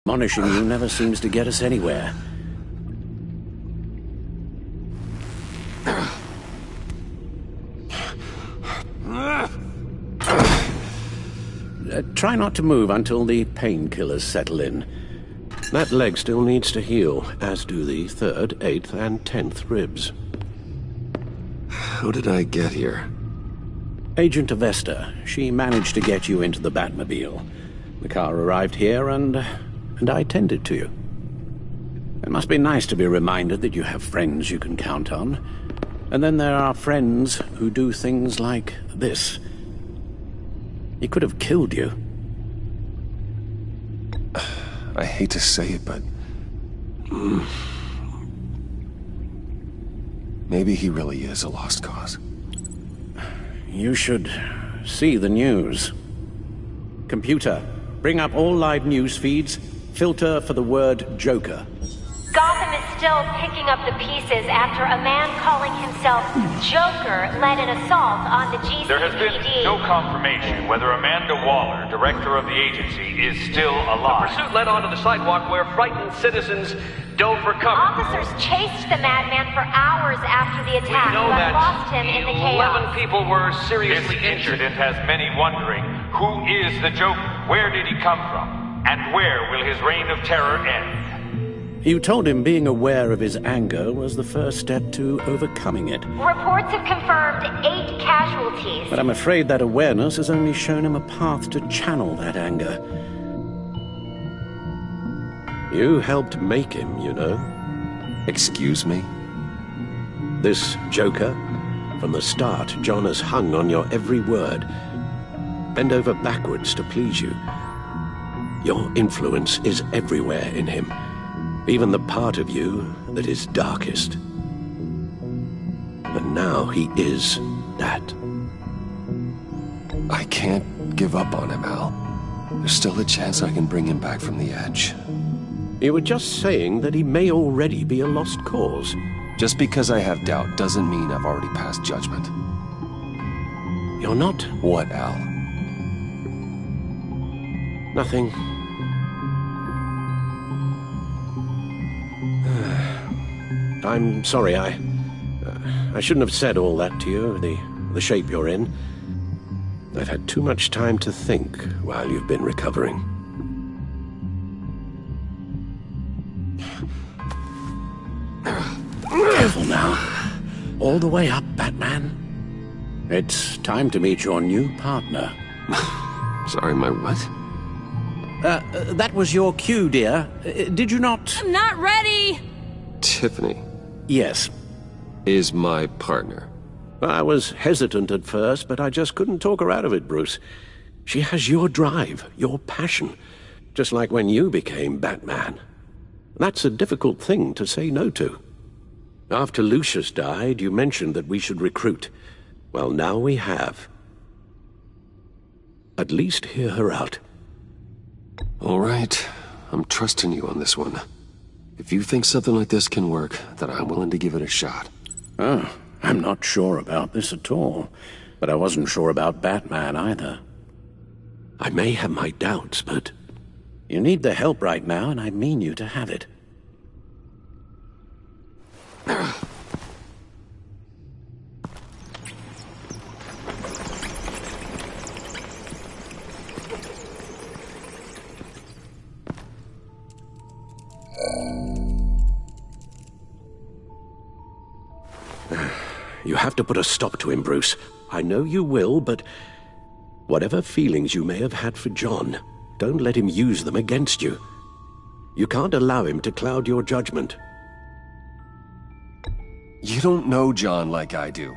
Speaker 3: Admonishing you never seems to get us anywhere. Try not to move until the painkillers settle in. That leg still needs to heal, as do the 3rd, 8th, and 10th ribs.
Speaker 9: How did I get here?
Speaker 3: Agent Avesta. She managed to get you into the Batmobile. The car arrived here, and I tended to you. It must be nice to be reminded that you have friends you can count on. And then there are friends who do things like this. He could have killed you.
Speaker 9: I hate to say it, but... maybe he really is a lost cause.
Speaker 3: You should see the news. Computer, bring up all live news feeds. Filter for the word Joker.
Speaker 13: Gotham is still picking up the pieces after a man calling himself Joker led an assault on the GCPD.
Speaker 14: There has been no confirmation whether Amanda Waller, director of the agency, is still alive.
Speaker 15: The pursuit led onto the sidewalk where frightened citizens dove for cover.
Speaker 13: Officers chased the madman for hours after the attack,
Speaker 15: We know
Speaker 13: but
Speaker 15: that
Speaker 13: lost him in the chaos.
Speaker 15: 11 people were seriously
Speaker 14: This incident has many wondering, who is the Joker? Where did he come from? And where will his reign of terror end?
Speaker 3: You told him being aware of his anger was the first step to overcoming it.
Speaker 13: Reports have confirmed 8 casualties.
Speaker 3: But I'm afraid that awareness has only shown him a path to channel that anger. You helped make him, you know.
Speaker 9: Excuse me?
Speaker 3: This Joker, from the start, John has hung on your every word. Bend over backwards to please you. Your influence is everywhere in him. Even the part of you that is darkest. And now he is that.
Speaker 9: I can't give up on him, Al. There's still a chance I can bring him back from the edge.
Speaker 3: You were just saying that he may already be a lost cause.
Speaker 9: Just because I have doubt doesn't mean I've already passed judgment.
Speaker 3: You're not?
Speaker 9: What, Al?
Speaker 3: Nothing. I'm sorry, I shouldn't have said all that to you, the shape you're in. I've had too much time to think while you've been recovering. Careful now. All the way up, Batman. It's time to meet your new partner.
Speaker 9: Sorry, my what?
Speaker 3: That was your cue, dear. Did you not...
Speaker 12: I'm not ready!
Speaker 9: Tiffany.
Speaker 3: Yes.
Speaker 9: Is my partner.
Speaker 3: I was hesitant at first, but I just couldn't talk her out of it, Bruce. She has your drive, your passion, just like when you became Batman. That's a difficult thing to say no to. After Lucius died, you mentioned that we should recruit. Well, now we have. At least hear her out.
Speaker 9: All right. I'm trusting you on this one. If you think something like this can work, then I'm willing to give it a shot.
Speaker 3: Oh, I'm not sure about this at all. But I wasn't sure about Batman either. I may have my doubts, but... You need the help right now, and I mean you to have it. You have to put a stop to him, Bruce. I know you will, but whatever feelings you may have had for John, don't let him use them against you. You can't allow him to cloud your judgment.
Speaker 9: You don't know John like I do.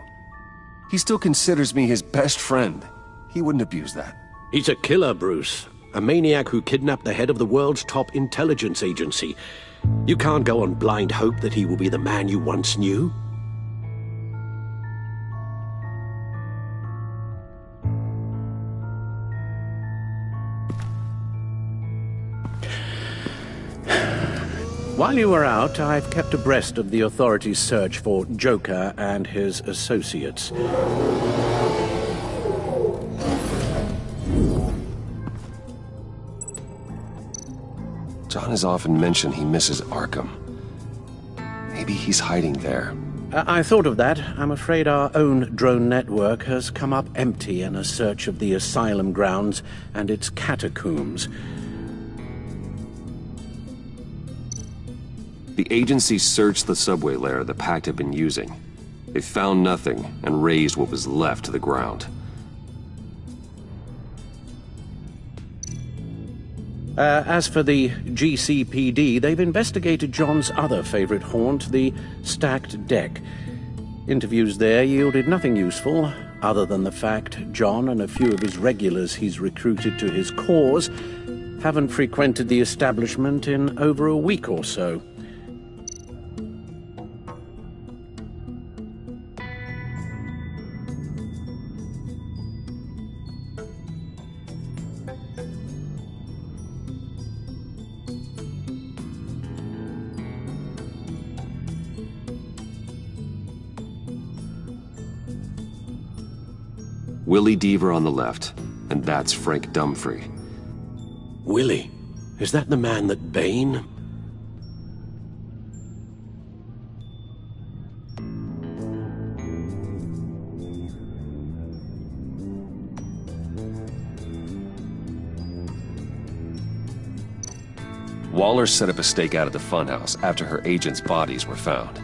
Speaker 9: He still considers me his best friend. He wouldn't abuse that.
Speaker 3: He's a killer, Bruce. A maniac who kidnapped the head of the world's top intelligence agency. You can't go on blind hope that he will be the man you once knew. While you were out, I've kept abreast of the authorities' search for Joker and his associates.
Speaker 9: It's a John has often mentioned he misses Arkham. Maybe he's hiding there.
Speaker 3: I thought of that. I'm afraid our own drone network has come up empty in a search of the asylum grounds and its catacombs.
Speaker 9: The agency searched the subway layer the Pact had been using. They found nothing and razed what was left to the ground.
Speaker 3: As for the GCPD, they've investigated John's other favorite haunt, the stacked deck. Interviews there yielded nothing useful, other than the fact John and a few of his regulars he's recruited to his cause haven't frequented the establishment in over a week or so.
Speaker 9: Willie Deaver on the left, and that's Frank Dumfrey.
Speaker 3: Willie? Is that the man that Bane?
Speaker 9: Waller set up a stakeout at the funhouse after her agents' bodies were found.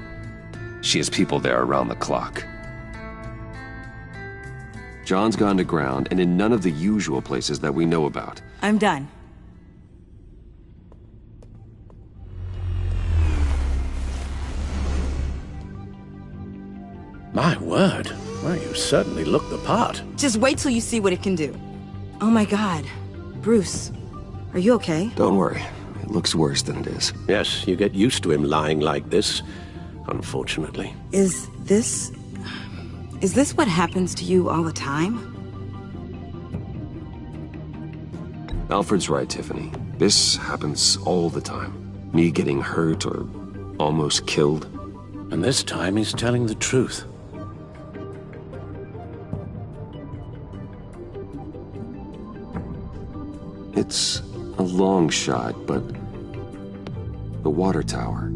Speaker 9: She has people there around the clock. John's gone to ground and in none of the usual places that we know about.
Speaker 16: I'm done.
Speaker 3: My word. Well, you certainly look the part.
Speaker 16: Just wait till you see what it can do. Oh my God. Bruce, are you okay?
Speaker 9: Don't worry. It looks worse than it is.
Speaker 3: Yes, you get used to him lying like this, unfortunately.
Speaker 16: Is this what happens to you all the time?
Speaker 9: Alfred's right, Tiffany. This happens all the time. Me getting hurt or almost killed.
Speaker 3: And this time he's telling the truth.
Speaker 9: It's a long shot, but the water tower,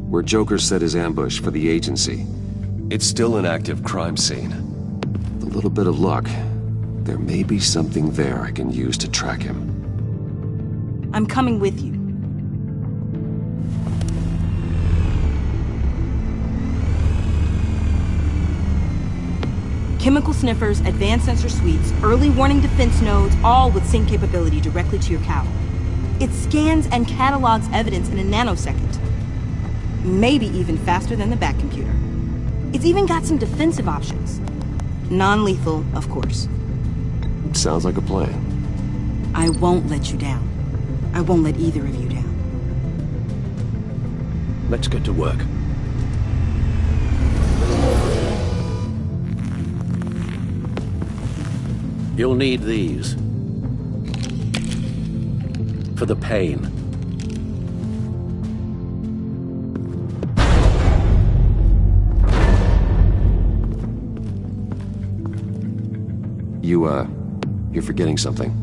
Speaker 9: where Joker set his ambush for the agency, it's still an active crime scene. With a little bit of luck, there may be something there I can use to track him.
Speaker 16: I'm coming with you. Chemical sniffers, advanced sensor suites, early warning defense nodes, all with sync capability directly to your cowl. It scans and catalogs evidence in a nanosecond. Maybe even faster than the Bat computer. It's even got some defensive options. Non-lethal, of course.
Speaker 9: Sounds like a plan.
Speaker 16: I won't let you down. I won't let either of you down.
Speaker 3: Let's get to work. You'll need these. For the pain.
Speaker 9: You're forgetting something.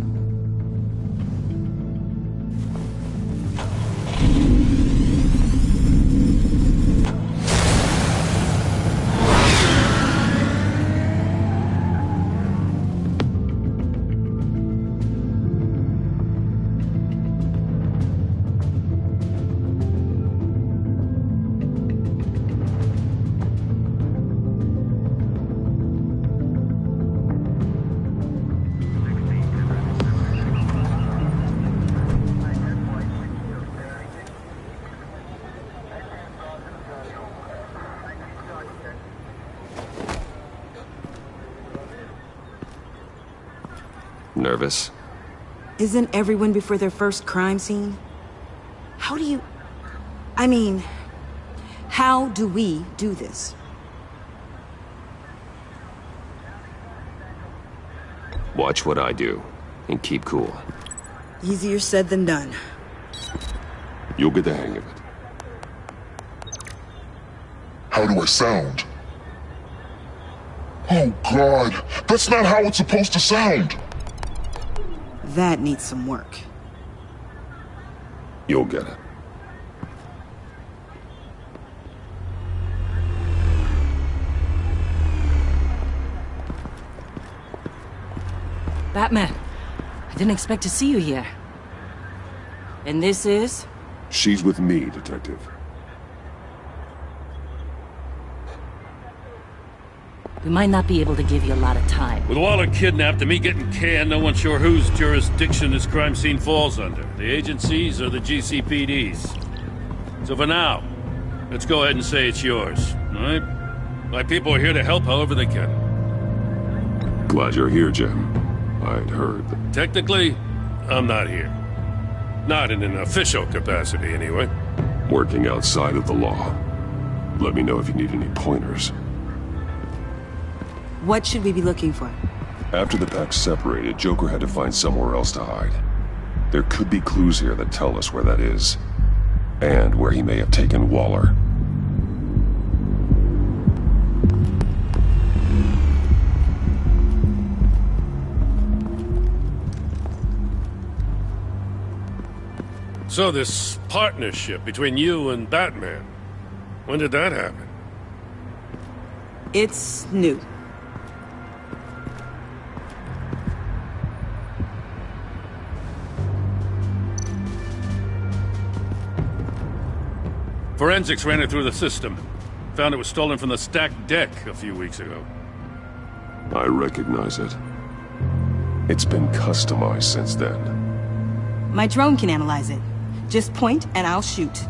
Speaker 9: Nervous?
Speaker 16: Isn't everyone before their first crime scene? How do you... I mean, how do we do this?
Speaker 9: Watch what I do, and keep cool.
Speaker 16: Easier said than done.
Speaker 2: You'll get the hang of it.
Speaker 8: How do I sound? Oh God, that's not how it's supposed to sound!
Speaker 16: That needs some work.
Speaker 2: You'll get it.
Speaker 17: Batman, I didn't expect to see you here. And this is?
Speaker 2: She's with me, Detective.
Speaker 17: We might not be able to give you a lot of time.
Speaker 18: With Waller kidnapped and me getting canned, no one's sure whose jurisdiction this crime scene falls under. The agencies or the GCPD's. So for now, let's go ahead and say it's yours, all right? My people are here to help however they can.
Speaker 2: Glad you're here, Jim. I'd heard that...
Speaker 18: Technically, I'm not here. Not in an official capacity, anyway.
Speaker 2: Working outside of the law. Let me know if you need any pointers.
Speaker 16: What should we be looking for?
Speaker 2: After the pack separated, Joker had to find somewhere else to hide. There could be clues here that tell us where that is. And where he may have taken Waller.
Speaker 18: So this partnership between you and Batman, when did that happen?
Speaker 16: It's new.
Speaker 18: Forensics ran it through the system. Found it was stolen from the stacked deck a few weeks ago.
Speaker 2: I recognize it. It's been customized since then.
Speaker 16: My drone can analyze it. Just point and I'll shoot.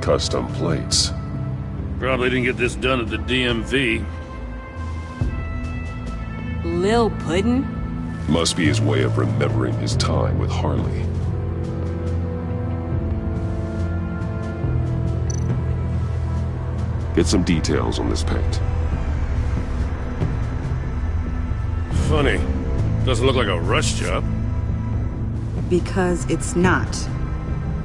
Speaker 2: Custom plates.
Speaker 18: Probably didn't get this done at the DMV.
Speaker 16: Lil Puddin'?
Speaker 2: Must be his way of remembering his time with Harley. Get some details on this paint.
Speaker 18: Funny. Doesn't look like a rush job.
Speaker 16: Because it's not.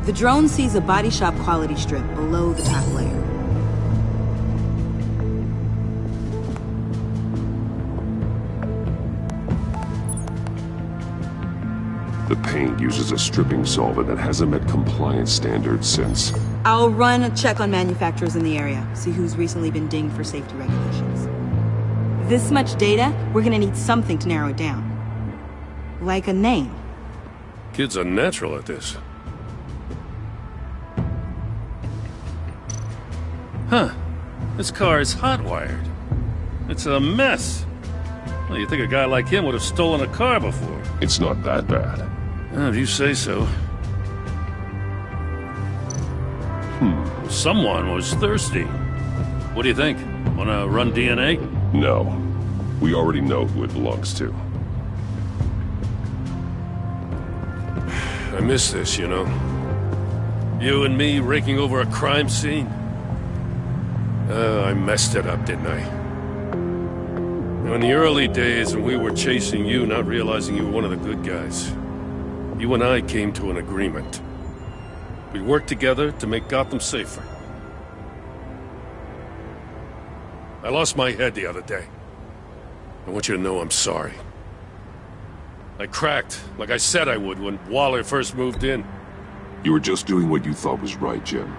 Speaker 16: The drone sees a body shop quality strip below the top layer.
Speaker 2: The paint uses a stripping solvent that hasn't met compliance standards since...
Speaker 16: I'll run a check on manufacturers in the area, see who's recently been dinged for safety regulations. This much data, we're gonna need something to narrow it down. Like a name.
Speaker 18: Kid's a natural at this. Huh. This car is hot-wired. It's a mess. Well, you'd think a guy like him would have stolen a car before.
Speaker 2: It's not that bad.
Speaker 18: If you say so. Someone was thirsty. What do you think? Wanna run DNA?
Speaker 2: No. We already know who it belongs to.
Speaker 18: I miss this, you know. You and me raking over a crime scene. I messed it up, didn't I? In the early days when we were chasing you, not realizing you were one of the good guys, you and I came to an agreement. We worked together to make Gotham safer. I lost my head the other day. I want you to know I'm sorry. I cracked, like I said I would when Waller first moved in.
Speaker 2: You were just doing what you thought was right, Jim.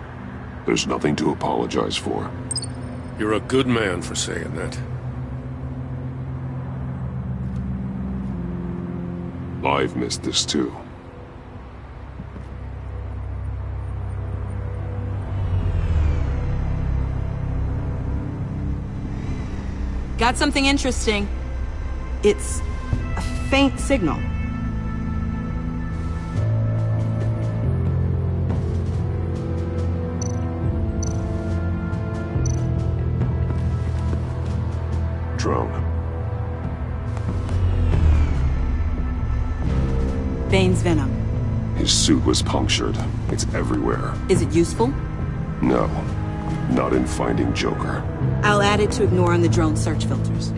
Speaker 2: There's nothing to apologize for.
Speaker 18: You're a good man for saying that.
Speaker 2: I've missed this too.
Speaker 16: Got something interesting. It's a faint signal.
Speaker 2: Drone.
Speaker 16: Bane's venom.
Speaker 2: His suit was punctured. It's everywhere.
Speaker 16: Is it useful?
Speaker 2: No. Not in finding Joker.
Speaker 16: I'll add it to ignore on the drone search filters.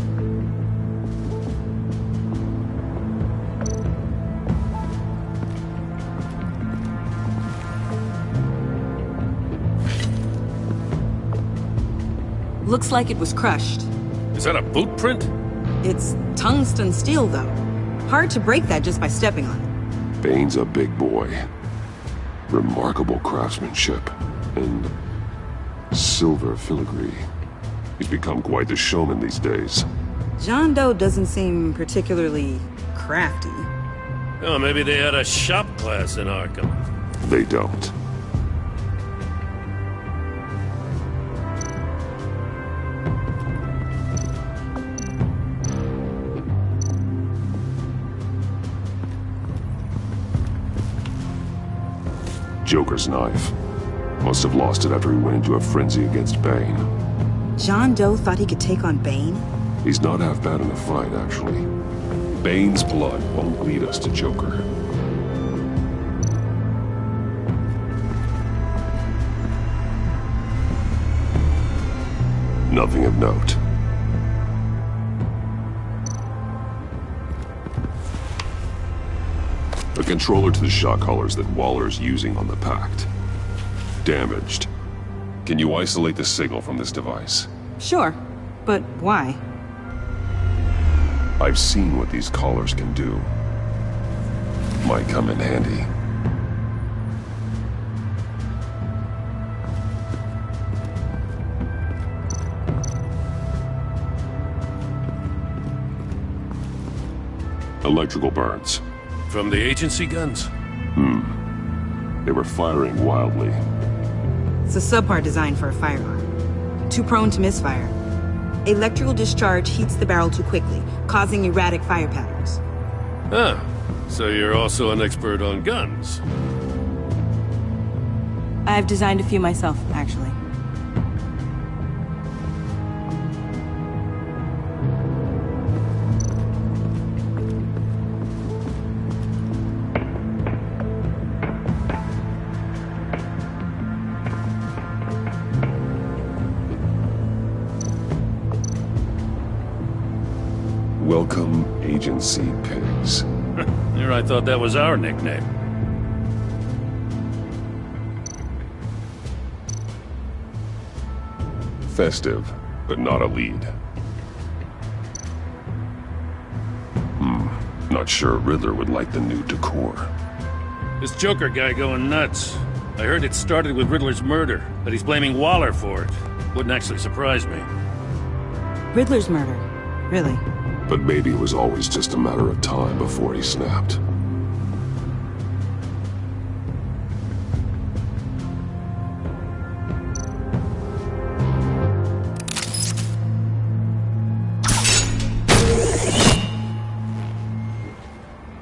Speaker 16: Looks like it was crushed.
Speaker 18: Is that a boot print?
Speaker 16: It's tungsten steel, though. Hard to break that just by stepping on it.
Speaker 2: Bane's a big boy. Remarkable craftsmanship. And silver filigree. He's become quite the showman these days.
Speaker 16: John Doe doesn't seem particularly crafty.
Speaker 18: Oh, maybe they had a shop class in Arkham.
Speaker 2: They don't. Joker's knife. Must have lost it after he went into a frenzy against Bane.
Speaker 16: John Doe thought he could take on Bane?
Speaker 2: He's not half bad in a fight, actually. Bane's blood won't lead us to Joker. Nothing of note. A controller to the shock collars that Waller's using on the Pact. Damaged. Can you isolate the signal from this device?
Speaker 16: Sure, but why?
Speaker 2: I've seen what these collars can do. Might come in handy. Electrical burns.
Speaker 18: From the agency guns?
Speaker 2: They were firing wildly.
Speaker 16: It's a subpart designed for a firearm. Too prone to misfire. Electrical discharge heats the barrel too quickly, causing erratic fire patterns.
Speaker 18: Ah, so you're also an expert on guns.
Speaker 16: I've designed a few myself, actually.
Speaker 2: Welcome, Agency Pigs.
Speaker 18: Here I thought that was our nickname.
Speaker 2: Festive, but not a lead. Not sure Riddler would like the new decor.
Speaker 18: This Joker guy going nuts. I heard it started with Riddler's murder, but he's blaming Waller for it. Wouldn't actually surprise me.
Speaker 16: Riddler's murder? Really?
Speaker 2: But maybe it was always just a matter of time before he snapped.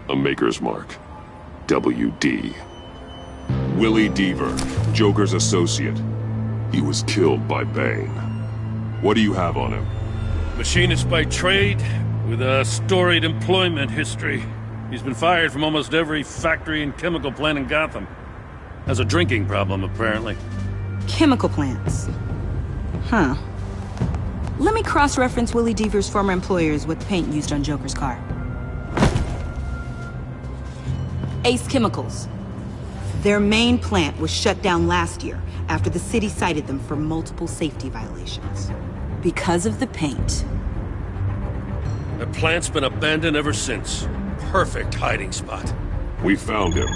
Speaker 2: A maker's mark. WD. Willie Deaver, Joker's associate. He was killed by Bane. What do you have on him?
Speaker 18: Machinist by trade, with a storied employment history. He's been fired from almost every factory and chemical plant in Gotham. Has a drinking problem, apparently.
Speaker 16: Chemical plants. Huh. Let me cross-reference Willie Deaver's former employers with the paint used on Joker's car. Ace Chemicals. Their main plant was shut down last year after the city cited them for multiple safety violations. Because of the paint.
Speaker 18: The plant's been abandoned ever since. Perfect hiding spot.
Speaker 2: We found him.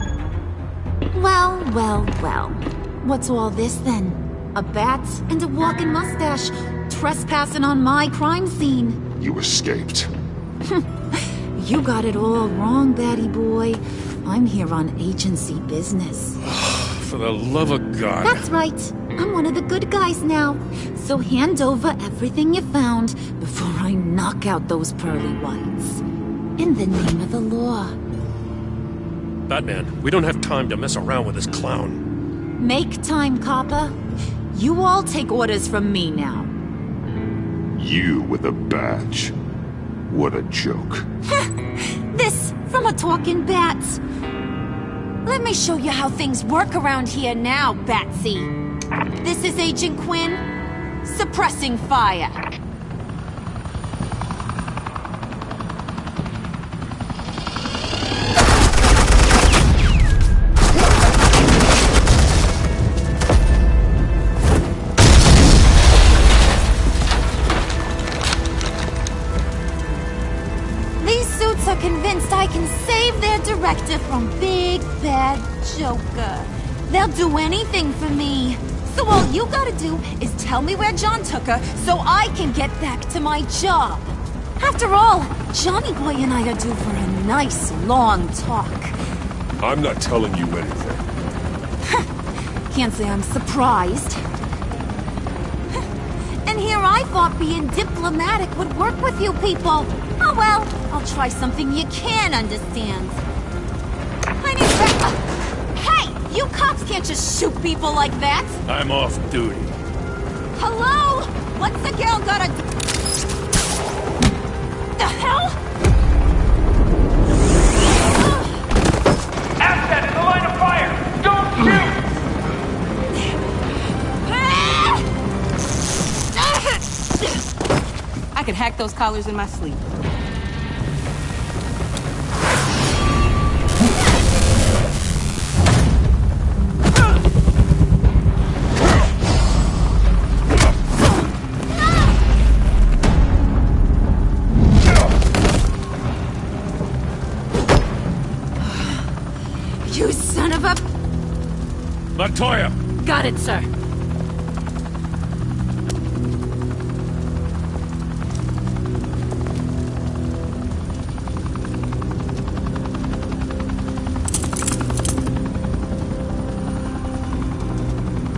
Speaker 11: Well, well, well. What's all this then? A bat and a walking mustache trespassing on my crime scene.
Speaker 2: You escaped.
Speaker 11: You got it all wrong, Batty boy. I'm here on agency business.
Speaker 18: For the love of God.
Speaker 11: That's right. I'm one of the good guys now. So hand over everything you found before I knock out those pearly whites. In the name of the law.
Speaker 18: Batman, we don't have time to mess around with this clown.
Speaker 11: Make time, copper. You all take orders from me now.
Speaker 2: You with a badge. What a joke.
Speaker 11: This from a talking bat. Let me show you how things work around here now, Batsy. This is Agent Quinn, suppressing fire. These suits are convinced I bad Joker. They'll do anything for me. So all you gotta do is tell me where John took her so I can get back to my job. After all, Johnny Boy and I are due for a nice long talk.
Speaker 2: I'm not telling you anything.
Speaker 11: Can't say I'm surprised. And here I thought being diplomatic would work with you people. Oh well, I'll try something you can understand. I need hey! You cops can't just shoot people like that!
Speaker 18: I'm off duty.
Speaker 11: Hello? What's the girl gotta do? The hell?
Speaker 14: Asset in the line of fire! Don't shoot!
Speaker 16: I could hack those collars in my sleep.
Speaker 11: You son of a...
Speaker 18: Montoya!
Speaker 12: Got it, sir.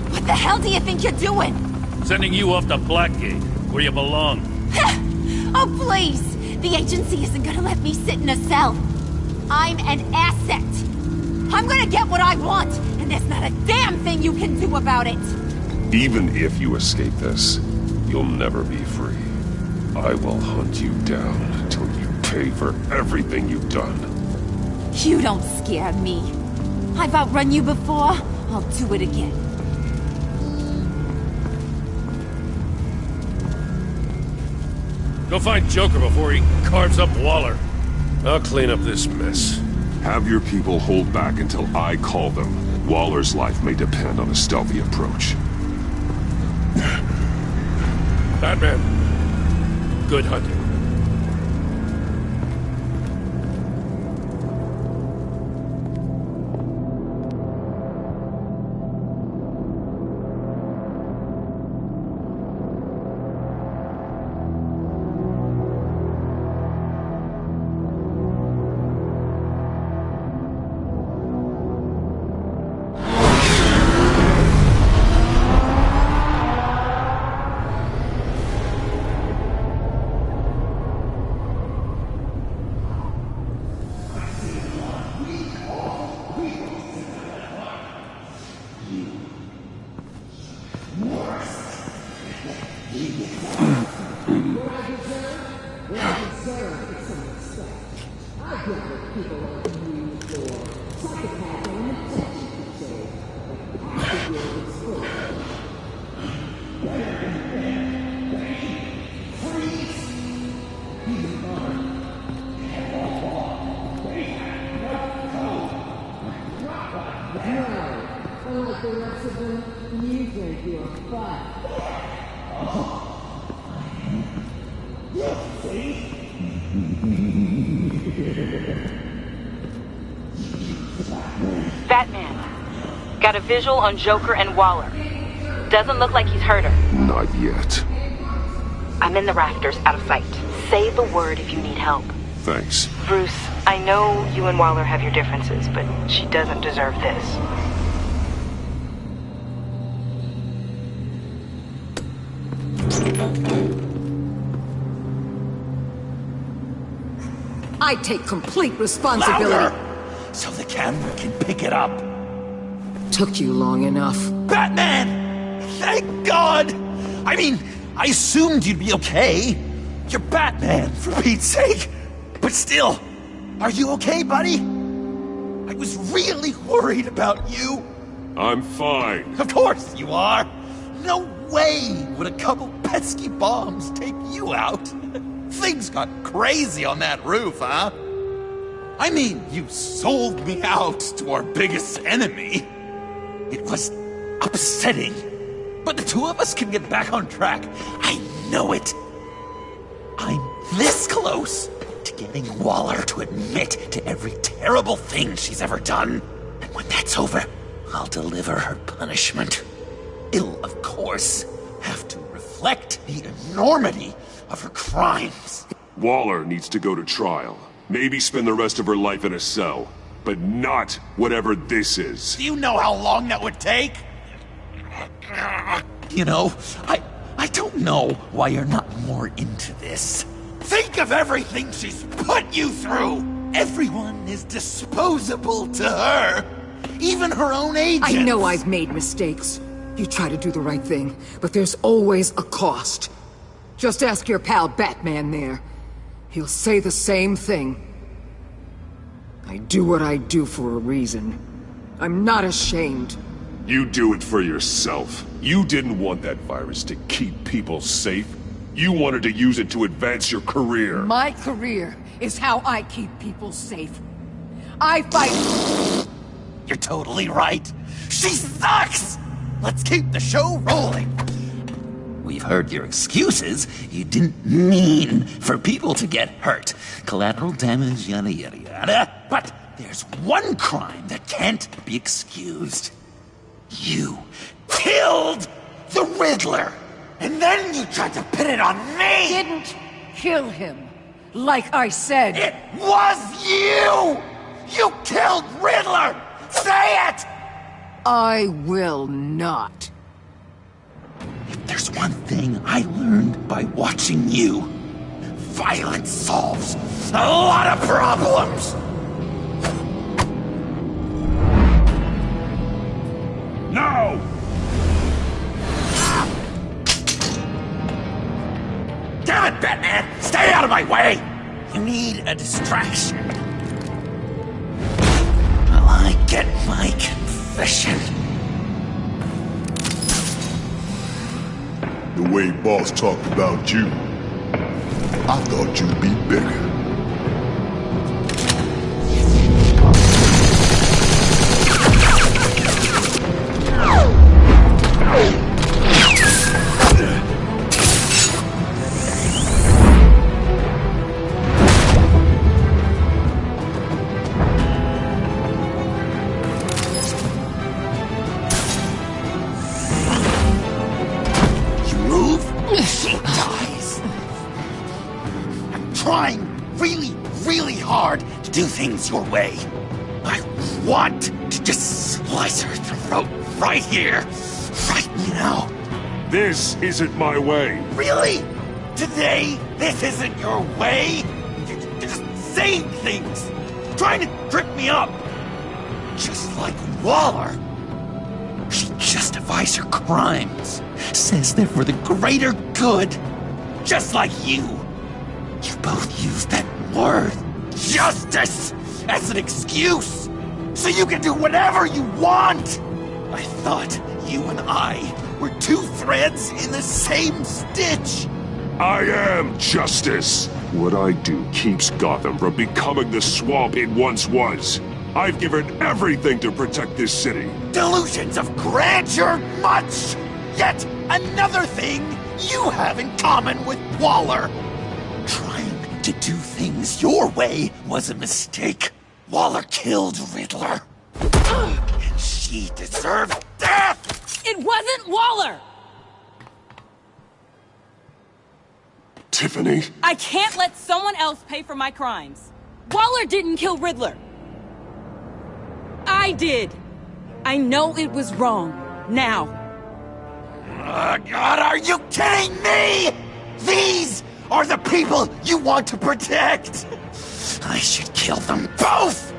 Speaker 11: What the hell do you think you're doing?
Speaker 18: Sending you off to Blackgate, where you belong.
Speaker 11: Oh, please! The agency isn't gonna let me sit in a cell. I'm an asset. I'm gonna get what I want, and there's not a damn thing you can do about it.
Speaker 2: Even if you escape this, you'll never be free. I will hunt you down until you pay for everything you've done.
Speaker 11: You don't scare me. I've outrun you before. I'll do it again.
Speaker 18: Go find Joker before he carves up Waller. I'll clean up this mess.
Speaker 2: Have your people hold back until I call them. Waller's life may depend on a stealthy approach.
Speaker 18: Batman, good hunting.
Speaker 17: Batman. Got a visual on Joker and Waller. Doesn't look like he's hurt her.
Speaker 2: Not yet.
Speaker 17: I'm in the rafters, out of sight. Say the word if you need help.
Speaker 2: Thanks.
Speaker 17: Bruce, I know you and Waller have your differences, but she doesn't deserve this.
Speaker 10: I take complete responsibility.
Speaker 1: Louder! So the camera can pick it up.
Speaker 10: Took you long enough.
Speaker 1: Batman! Thank God! I mean, I assumed you'd be okay. You're Batman, for Pete's sake. But still, are you okay, buddy? I was really worried about you.
Speaker 2: I'm fine.
Speaker 1: Of course you are. No way would a couple pesky bombs take you out. Things got crazy on that roof, huh? I mean, you sold me out to our biggest enemy. It was upsetting. But the two of us can get back on track. I know it. I'm this close to getting Waller to admit to every terrible thing she's ever done. And when that's over, I'll deliver her punishment. It'll, of course, have to reflect the enormity of her crimes.
Speaker 2: Waller needs to go to trial. Maybe spend the rest of her life in a cell. But not whatever this is.
Speaker 1: Do you know how long that would take? You know, I don't know why you're not more into this. Think of everything she's put you through! Everyone is disposable to her. Even her own agents.
Speaker 10: I know I've made mistakes. You try to do the right thing, but there's always a cost. Just ask your pal Batman there. He'll say the same thing. I do what I do for a reason. I'm not ashamed.
Speaker 2: You do it for yourself. You didn't want that virus to keep people safe. You wanted to use it to advance your career.
Speaker 10: My career is how I keep people safe. I fight...
Speaker 1: You're totally right. She sucks! Let's keep the show rolling. We've heard your excuses. You didn't mean for people to get hurt. Collateral damage, yada yada yada. But there's one crime that can't be excused. You killed the Riddler! And then you tried to pin it on me!
Speaker 10: Didn't kill him. Like I said.
Speaker 1: It was you! You killed Riddler! Say it!
Speaker 10: I will not.
Speaker 1: If there's one thing I learned by watching you, violence solves a lot of problems!
Speaker 6: No!
Speaker 1: Damn it, Batman! Stay out of my way! You need a distraction. While I get my confession.
Speaker 7: The way Boss talked about you, I thought you'd be bigger.
Speaker 1: She dies. I'm trying really hard to do things your way. I want to just slice her throat right here, right now.
Speaker 2: This isn't my way.
Speaker 1: Really? Today, this isn't your way? You're just saying things, trying to trip me up. Just like Waller. She justifies her crimes, says they're for the greater good, just like you. You both use that word, justice, as an excuse, so you can do whatever you want. I thought you and I were two threads in the same stitch.
Speaker 2: I am justice. What I do keeps Gotham from becoming the swamp it once was. I've given everything to protect this city.
Speaker 1: Delusions of grandeur much! Yet another thing you have in common with Waller. Trying to do things your way was a mistake. Waller killed Riddler. And she deserved death!
Speaker 12: It wasn't Waller!
Speaker 2: Tiffany?
Speaker 16: I can't let someone else pay for my crimes.
Speaker 12: Waller didn't kill Riddler!
Speaker 16: I did! I know it was wrong. Now.
Speaker 1: God, are you kidding me? These are the people you want to protect! I should kill them both!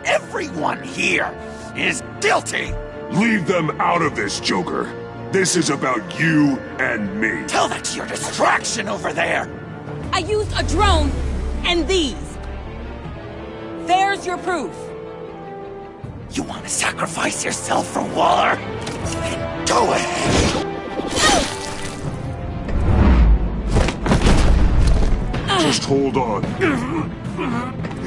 Speaker 1: Everyone here is guilty!
Speaker 2: Leave them out of this, Joker. This is about you and me.
Speaker 1: Tell that to your distraction over there!
Speaker 16: I used a drone and these. There's your proof.
Speaker 1: You want to sacrifice yourself for Waller? Then go ahead!
Speaker 2: Just hold on.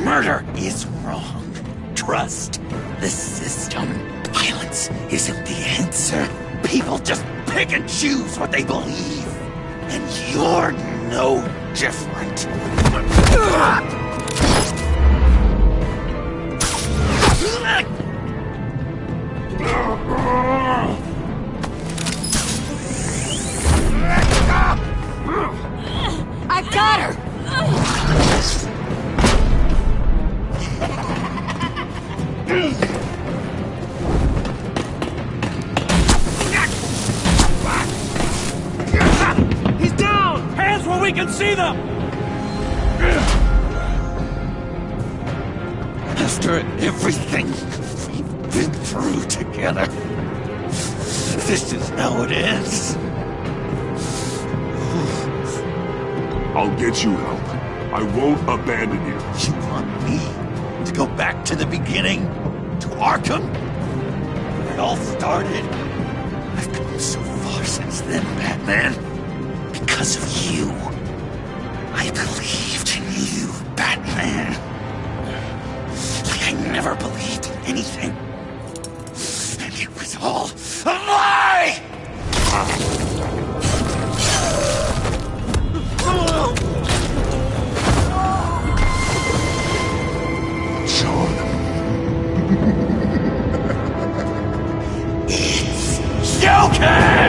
Speaker 1: Murder is wrong. Trust the system. Violence isn't the answer. People just pick and choose what they believe. And you're no different.
Speaker 6: He's down! Hands where we can see them!
Speaker 1: After everything we've been through together, this is how it ends.
Speaker 2: I'll get you help. I won't abandon you.
Speaker 1: You want me to go back to the beginning? To Arkham? Where it all started? I've come so far since then, Batman. Because of you. I believed in you, Batman. Like I never believed in anything. And it was all a lie!
Speaker 2: Sean.
Speaker 1: It's Joker!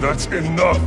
Speaker 2: That's enough!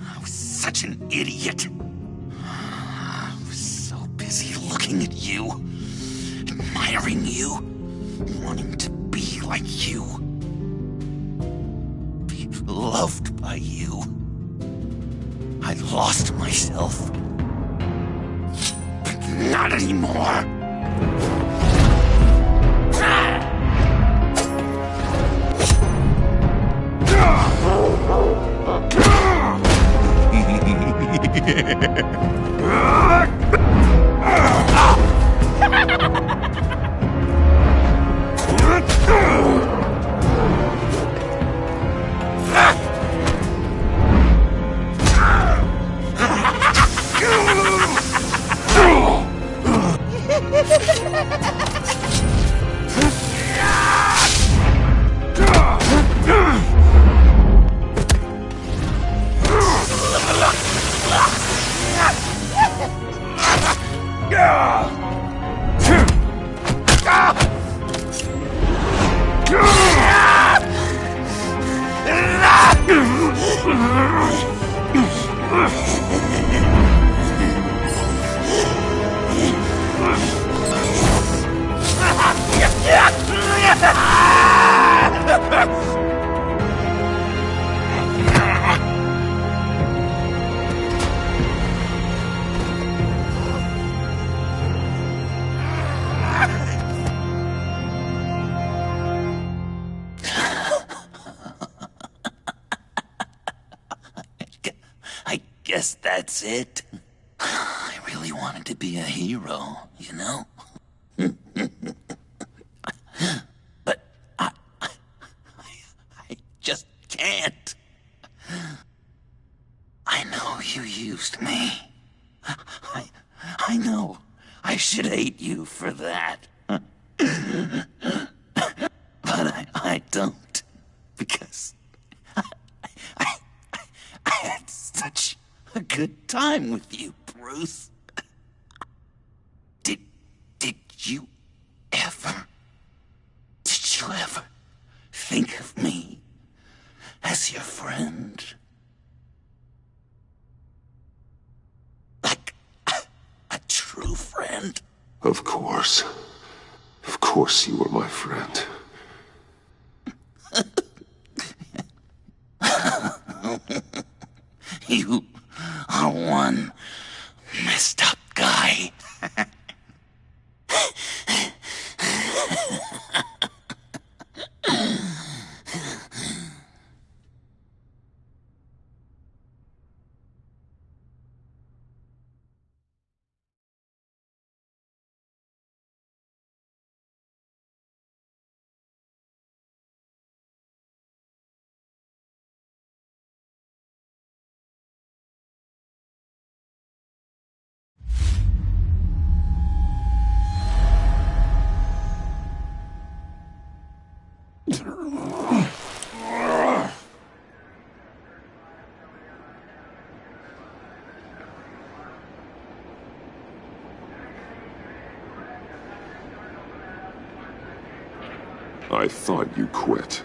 Speaker 1: I was such an idiot. I was so busy looking at you, admiring you, wanting to be like you, be loved by you. I lost myself. But not anymore. I guess that's it. I really wanted to be a hero, you know? But I just can't. I know you used me. I know I should hate you for that. But I don't. Because I had such a good time with you, Bruce. Did you ever think of me as your friend? Like a true friend?
Speaker 2: Of course. Of course you were my friend.
Speaker 1: You are one messed up guy.
Speaker 2: I thought you quit.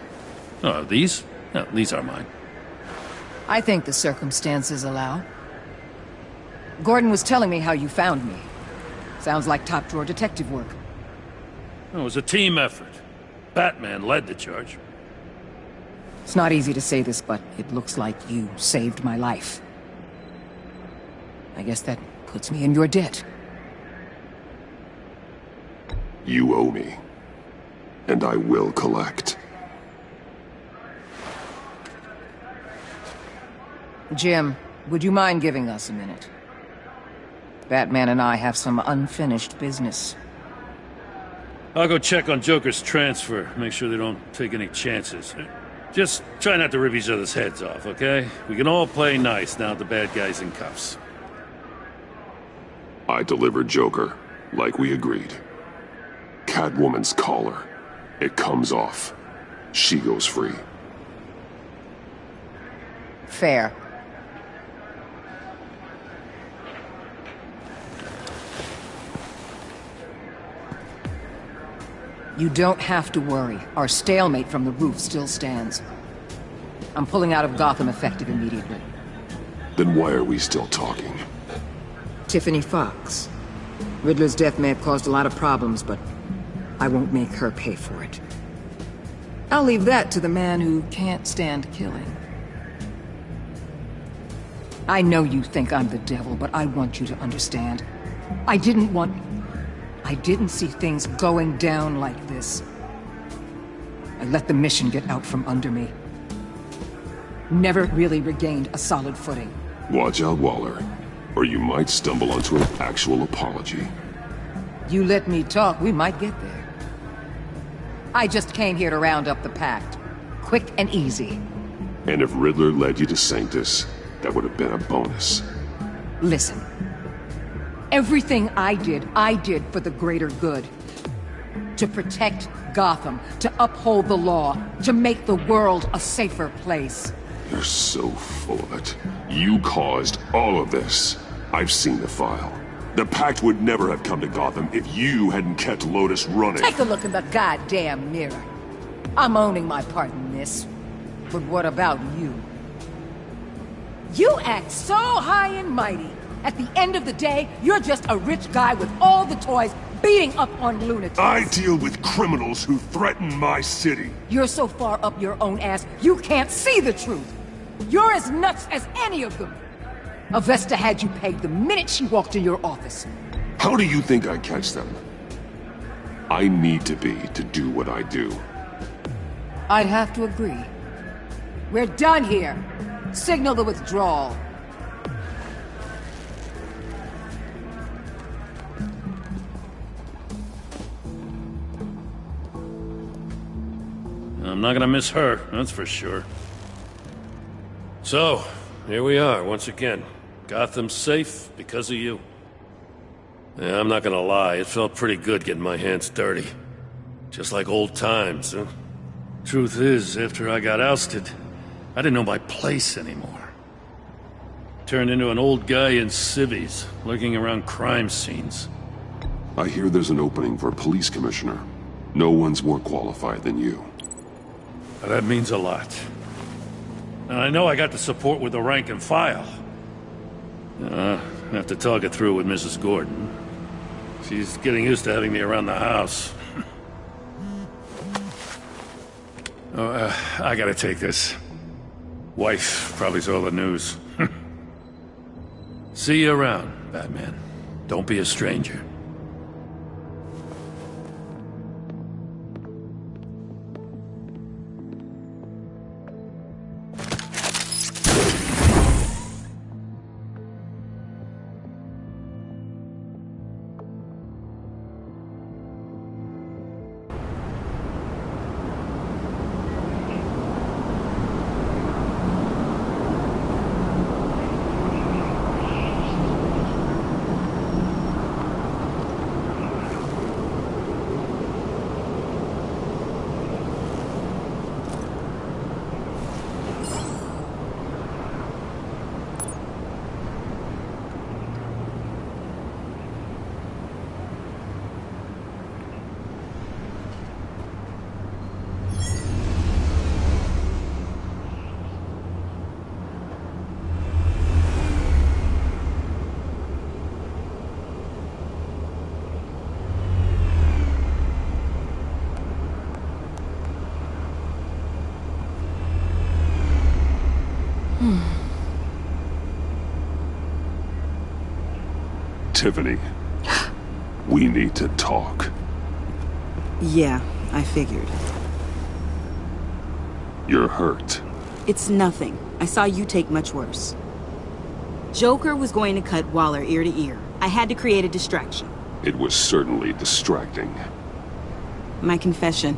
Speaker 18: Oh, these? No, these are mine.
Speaker 10: I think the circumstances allow. Gordon was telling me how you found me. Sounds like top-drawer detective work.
Speaker 18: It was a team effort. Batman led the charge.
Speaker 10: It's not easy to say this, but it looks like you saved my life. I guess that puts me in your debt.
Speaker 2: You owe me. And I will collect.
Speaker 10: Jim, would you mind giving us a minute? Batman and I have some unfinished business.
Speaker 18: I'll go check on Joker's transfer, make sure they don't take any chances. Just try not to rip each other's heads off, okay? We can all play nice now that the bad guy's in cuffs.
Speaker 2: I delivered Joker, like we agreed. Catwoman's collar. It comes off. She goes free.
Speaker 10: Fair. You don't have to worry. Our stalemate from the roof still stands. I'm pulling out of Gotham effective immediately.
Speaker 2: Then why are we still talking?
Speaker 10: Tiffany Fox. Riddler's death may have caused a lot of problems, but I won't make her pay for it. I'll leave that to the man who can't stand killing. I know you think I'm the devil, but I want you to understand. I didn't see things going down like this. I let the mission get out from under me. Never really regained a solid footing.
Speaker 2: Watch out, Waller, or you might stumble onto an actual apology.
Speaker 10: You let me talk, we might get there. I just came here to round up the Pact. Quick and easy.
Speaker 2: And if Riddler led you to Sanctus, that would have been a bonus.
Speaker 10: Listen. Everything I did for the greater good. To protect Gotham, to uphold the law, to make the world a safer place.
Speaker 2: You're so full of it. You caused all of this. I've seen the file. The Pact would never have come to Gotham if you hadn't kept Lotus running.
Speaker 10: Take a look in the goddamn mirror. I'm owning my part in this. But what about you? You act so high and mighty. At the end of the day, you're just a rich guy with all the toys beating up on lunatics.
Speaker 2: I deal with criminals who threaten my city.
Speaker 10: You're so far up your own ass, you can't see the truth. You're as nuts as any of them. Avesta had you pegged the minute she walked in your office.
Speaker 2: How do you think I catch them? I need to be to do what I do.
Speaker 10: I'd have to agree. We're done here. Signal the withdrawal.
Speaker 18: I'm I'm not gonna miss her, that's for sure. So, here we are, once again. Gotham's safe because of you. Yeah, I'm not gonna lie, it felt pretty good getting my hands dirty. Just like old times, huh? Truth is, after I got ousted, I didn't know my place anymore. Turned into an old guy in civvies, lurking around crime scenes.
Speaker 2: I hear there's an opening for police commissioner. No one's more qualified than you.
Speaker 18: That means a lot. And I know I got the support with the rank and file. I have to talk it through with Mrs. Gordon. She's getting used to having me around the house. I gotta take this. Wife probably saw the news. See you around, Batman. Don't be a stranger.
Speaker 2: Tiffany, we need to talk.
Speaker 16: Yeah, I figured.
Speaker 2: You're hurt.
Speaker 16: It's nothing. I saw you take much worse. Joker was going to cut Waller ear to ear. I had to create a distraction.
Speaker 2: It was certainly distracting.
Speaker 16: My confession.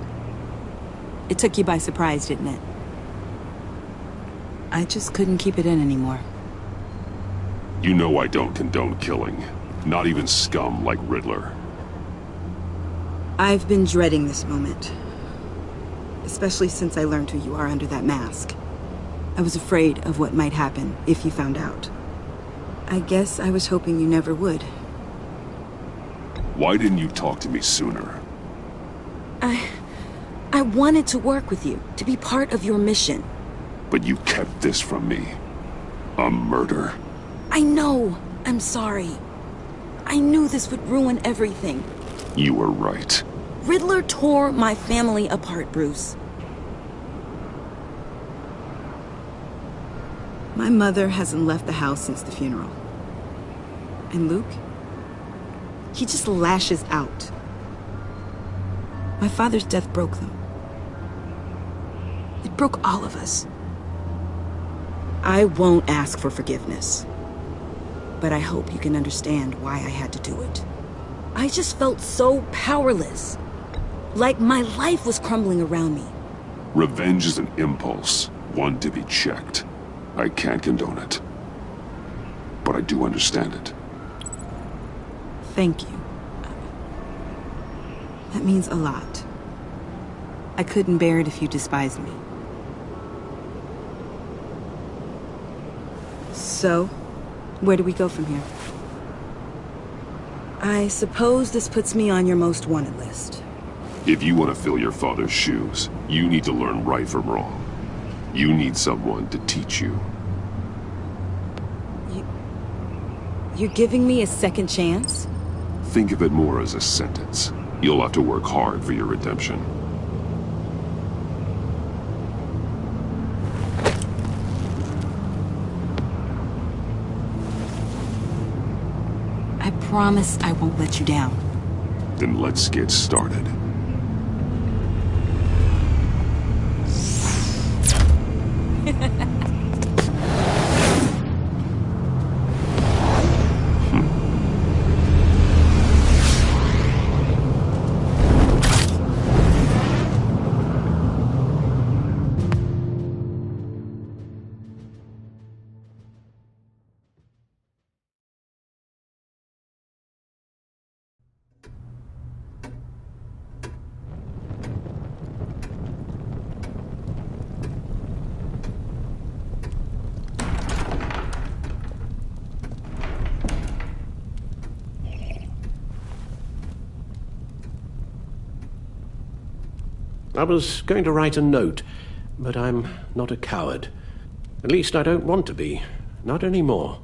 Speaker 16: It took you by surprise, didn't it? I just couldn't keep it in anymore.
Speaker 2: You know I don't condone killing. Not even scum like Riddler.
Speaker 16: I've been dreading this moment. Especially since I learned who you are under that mask. I was afraid of what might happen if you found out. I guess I was hoping you never would.
Speaker 2: Why didn't you talk to me sooner?
Speaker 16: I wanted to work with you, to be part of your mission.
Speaker 2: But you kept this from me. A murder.
Speaker 16: I know. I'm sorry. I knew this would ruin everything.
Speaker 2: You were right.
Speaker 16: Riddler tore my family apart, Bruce. My mother hasn't left the house since the funeral. And Luke? He just lashes out. My father's death broke them. It broke all of us. I won't ask for forgiveness. But I hope you can understand why I had to do it. I just felt so powerless. Like my life was crumbling around me.
Speaker 2: Revenge is an impulse, one to be checked. I can't condone it. But I do understand it.
Speaker 16: Thank you. That means a lot. I couldn't bear it if you despised me. So, where do we go from here? I suppose this puts me on your most wanted list.
Speaker 2: If you want to fill your father's shoes, you need to learn right from wrong. You need someone to teach you.
Speaker 16: You're giving me a second chance?
Speaker 2: Think of it more as a sentence. You'll have to work hard for your redemption.
Speaker 16: I promise I won't let you down.
Speaker 2: Then let's get started.
Speaker 3: I was going to write a note, but I'm not a coward. At least I don't want to be. Not anymore.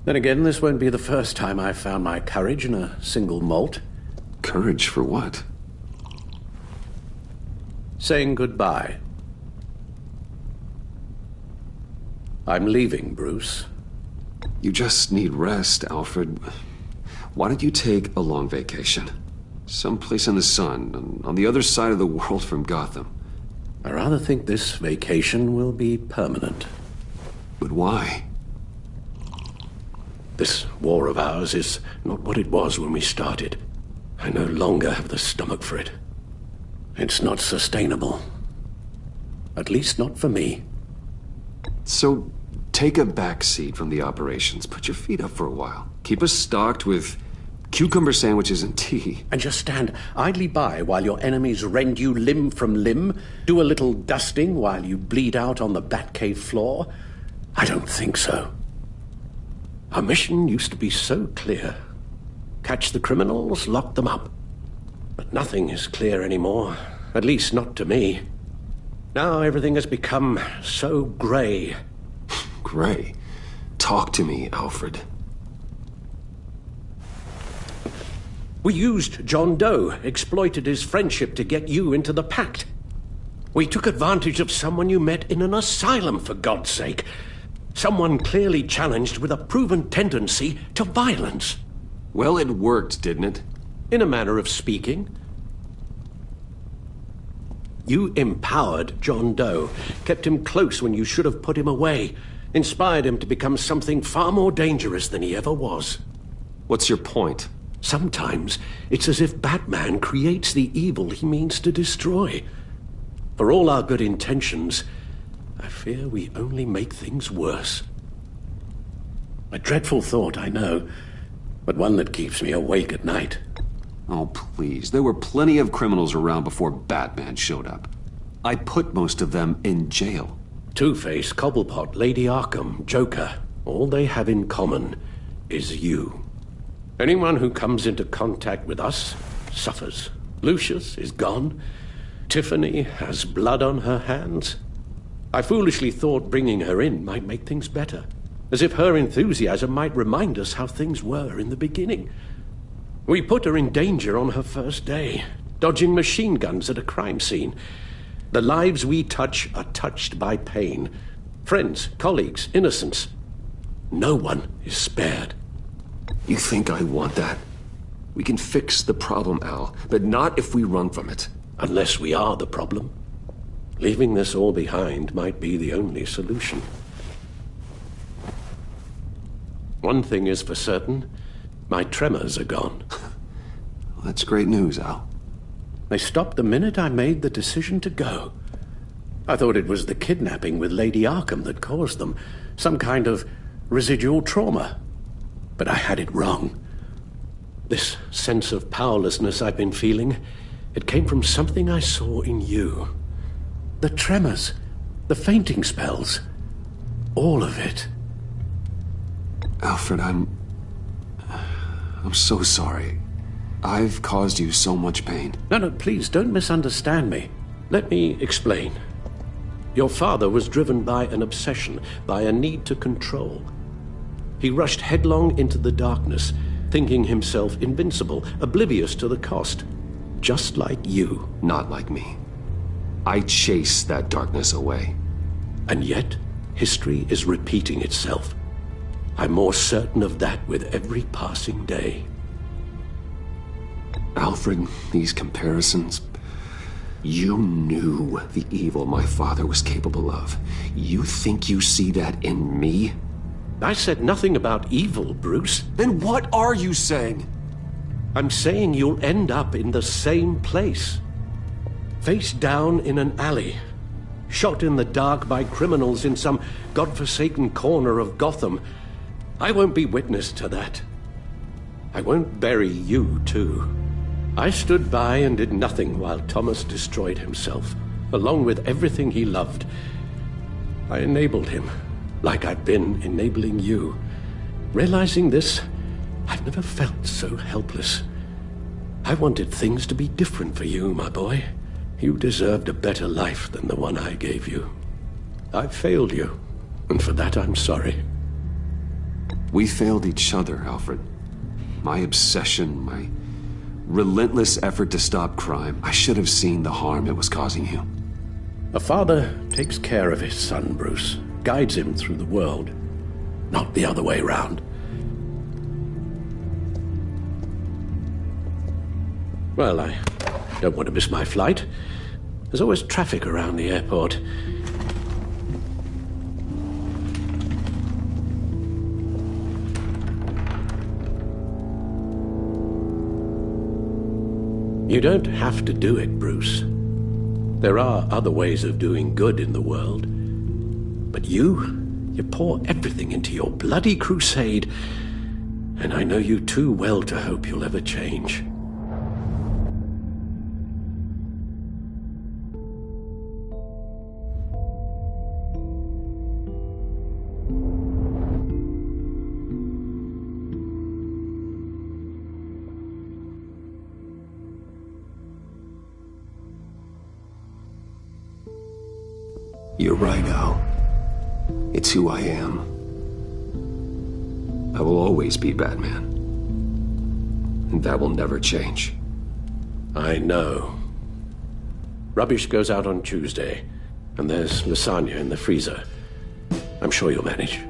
Speaker 3: Then again, this won't be the first time I've found my courage in a single malt.
Speaker 9: Courage for what?
Speaker 3: Saying goodbye. I'm leaving, Bruce.
Speaker 9: You just need rest, Alfred. Why don't you take a long vacation? Someplace in the sun, on the other side of the world from Gotham.
Speaker 3: I rather think this vacation will be permanent.
Speaker 9: But why?
Speaker 3: This war of ours is not what it was when we started. I no longer have the stomach for it. It's not sustainable. At least not for me.
Speaker 9: So, take a back seat from the operations. Put your feet up for a while. Keep us stocked with cucumber sandwiches and tea.
Speaker 3: And just stand idly by while your enemies rend you limb from limb? Do a little dusting while you bleed out on the Batcave floor? I don't think so. Our mission used to be so clear. Catch the criminals, lock them up. But nothing is clear anymore. At least not to me. Now everything has become so grey.
Speaker 9: Grey? Talk to me, Alfred.
Speaker 3: We used John Doe, exploited his friendship to get you into the pact. We took advantage of someone you met in an asylum, for God's sake. Someone clearly challenged with a proven tendency to violence.
Speaker 9: Well, it worked, didn't it?
Speaker 3: In a manner of speaking. You empowered John Doe, kept him close when you should have put him away, inspired him to become something far more dangerous than he ever was.
Speaker 9: What's your point?
Speaker 3: Sometimes it's as if Batman creates the evil he means to destroy. For all our good intentions, I fear we only make things worse. A dreadful thought, I know, but one that keeps me awake at night.
Speaker 9: Oh, please. There were plenty of criminals around before Batman showed up. I put most of them in jail.
Speaker 3: Two-Face, Cobblepot, Lady Arkham, Joker, all they have in common is you. Anyone who comes into contact with us suffers. Lucius is gone. Tiffany has blood on her hands. I foolishly thought bringing her in might make things better, as if her enthusiasm might remind us how things were in the beginning. We put her in danger on her first day, dodging machine guns at a crime scene. The lives we touch are touched by pain. Friends, colleagues, innocents. No one is spared.
Speaker 9: You think I want that? We can fix the problem, Al, but not if we run from it.
Speaker 3: Unless we are the problem. Leaving this all behind might be the only solution. One thing is for certain, my tremors are gone.
Speaker 9: Well, that's great news, Al.
Speaker 3: They stopped the minute I made the decision to go. I thought it was the kidnapping with Lady Arkham that caused them, some kind of residual trauma. But I had it wrong. This sense of powerlessness I've been feeling, it came from something I saw in you. The tremors, the fainting spells, all of it.
Speaker 9: Alfred, I'm so sorry. I've caused you so much pain.
Speaker 3: No, please, don't misunderstand me. Let me explain. Your father was driven by an obsession, by a need to control. He rushed headlong into the darkness, thinking himself invincible, oblivious to the cost. Just like you.
Speaker 9: Not like me. I chased that darkness away.
Speaker 3: And yet, history is repeating itself. I'm more certain of that with every passing day.
Speaker 9: Alfred, these comparisons... You knew the evil my father was capable of. You think you see that in me?
Speaker 3: I said nothing about evil, Bruce.
Speaker 9: Then what are you saying?
Speaker 3: I'm saying you'll end up in the same place. Face down in an alley. Shot in the dark by criminals in some godforsaken corner of Gotham. I won't be witness to that. I won't bury you, too. I stood by and did nothing while Thomas destroyed himself, along with everything he loved. I enabled him, like I've been enabling you. Realizing this, I've never felt so helpless. I wanted things to be different for you, my boy. You deserved a better life than the one I gave you. I failed you, and for that I'm sorry.
Speaker 9: We failed each other, Alfred. My obsession, my relentless effort to stop crime. I should have seen the harm it was causing you.
Speaker 3: A father takes care of his son, Bruce. Guides him through the world. Not the other way round. Well, I don't want to miss my flight. There's always traffic around the airport. You don't have to do it, Bruce. There are other ways of doing good in the world. But you pour everything into your bloody crusade, and I know you too well to hope you'll ever change.
Speaker 9: You're right, Al. It's who I am. I will always be Batman. And that will never change.
Speaker 3: I know. Rubbish goes out on Tuesday, and there's lasagna in the freezer. I'm sure you'll manage.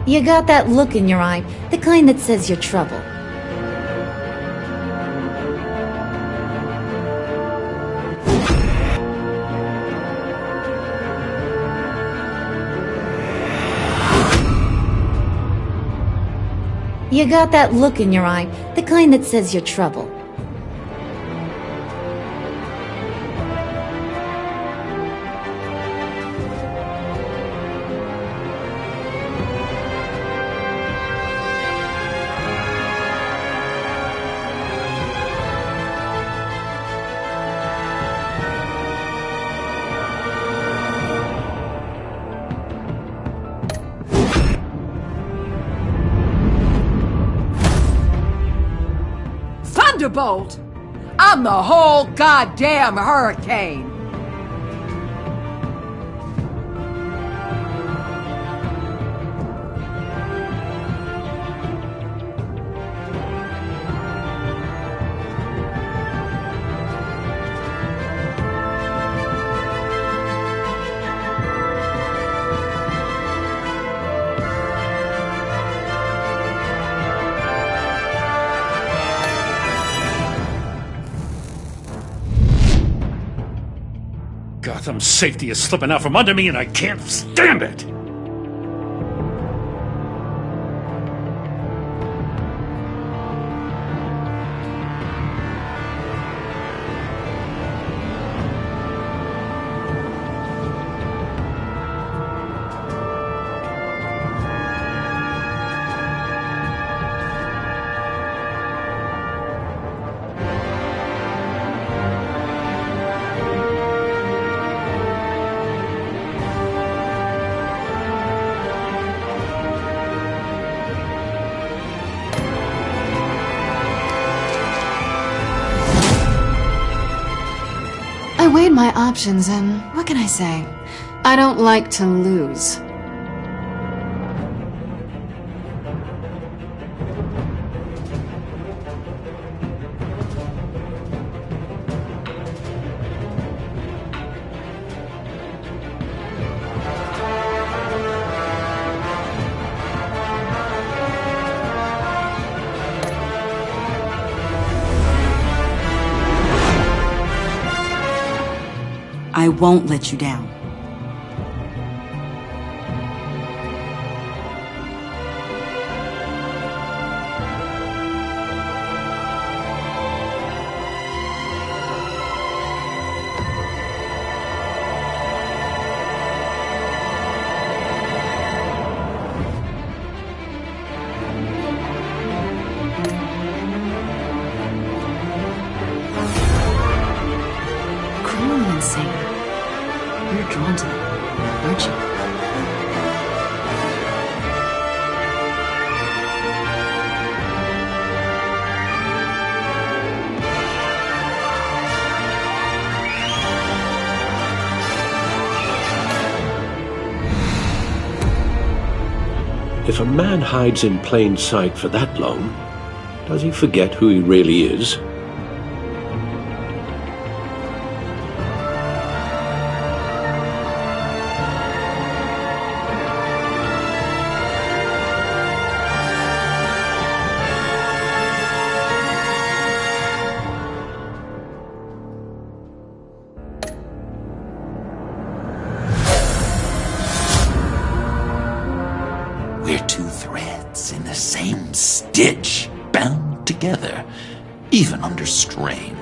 Speaker 11: You got that look in your eye, the kind that says you're trouble. You got that look in your eye, the kind that says you're trouble.
Speaker 10: Thunderbolt! I'm the whole goddamn hurricane!
Speaker 18: Gotham's safety is slipping out from under me, and I can't stand it!
Speaker 5: I weighed my options, and what can I say? I don't like to lose.
Speaker 16: I won't let you down.
Speaker 5: Criminally insane. You're drawn to that, aren't you?
Speaker 3: If a man hides in plain sight for that long, does he forget who he really is?
Speaker 1: We're two threads in the same stitch, bound together, even under strain.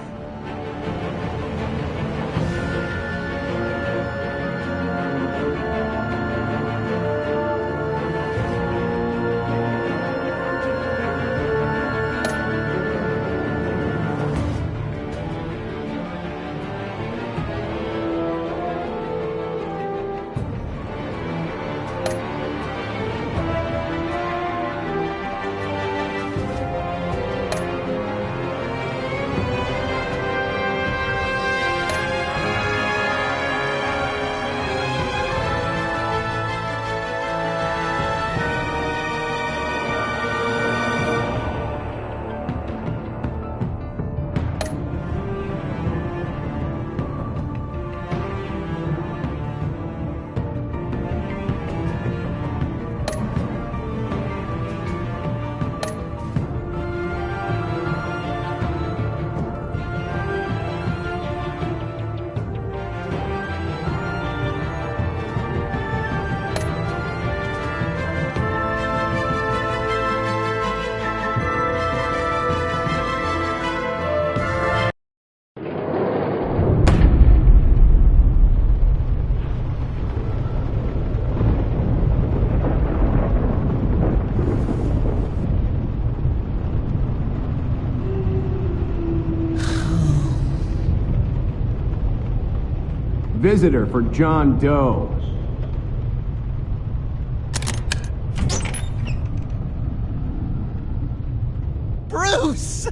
Speaker 19: Visitor for John Doe.
Speaker 1: Bruce!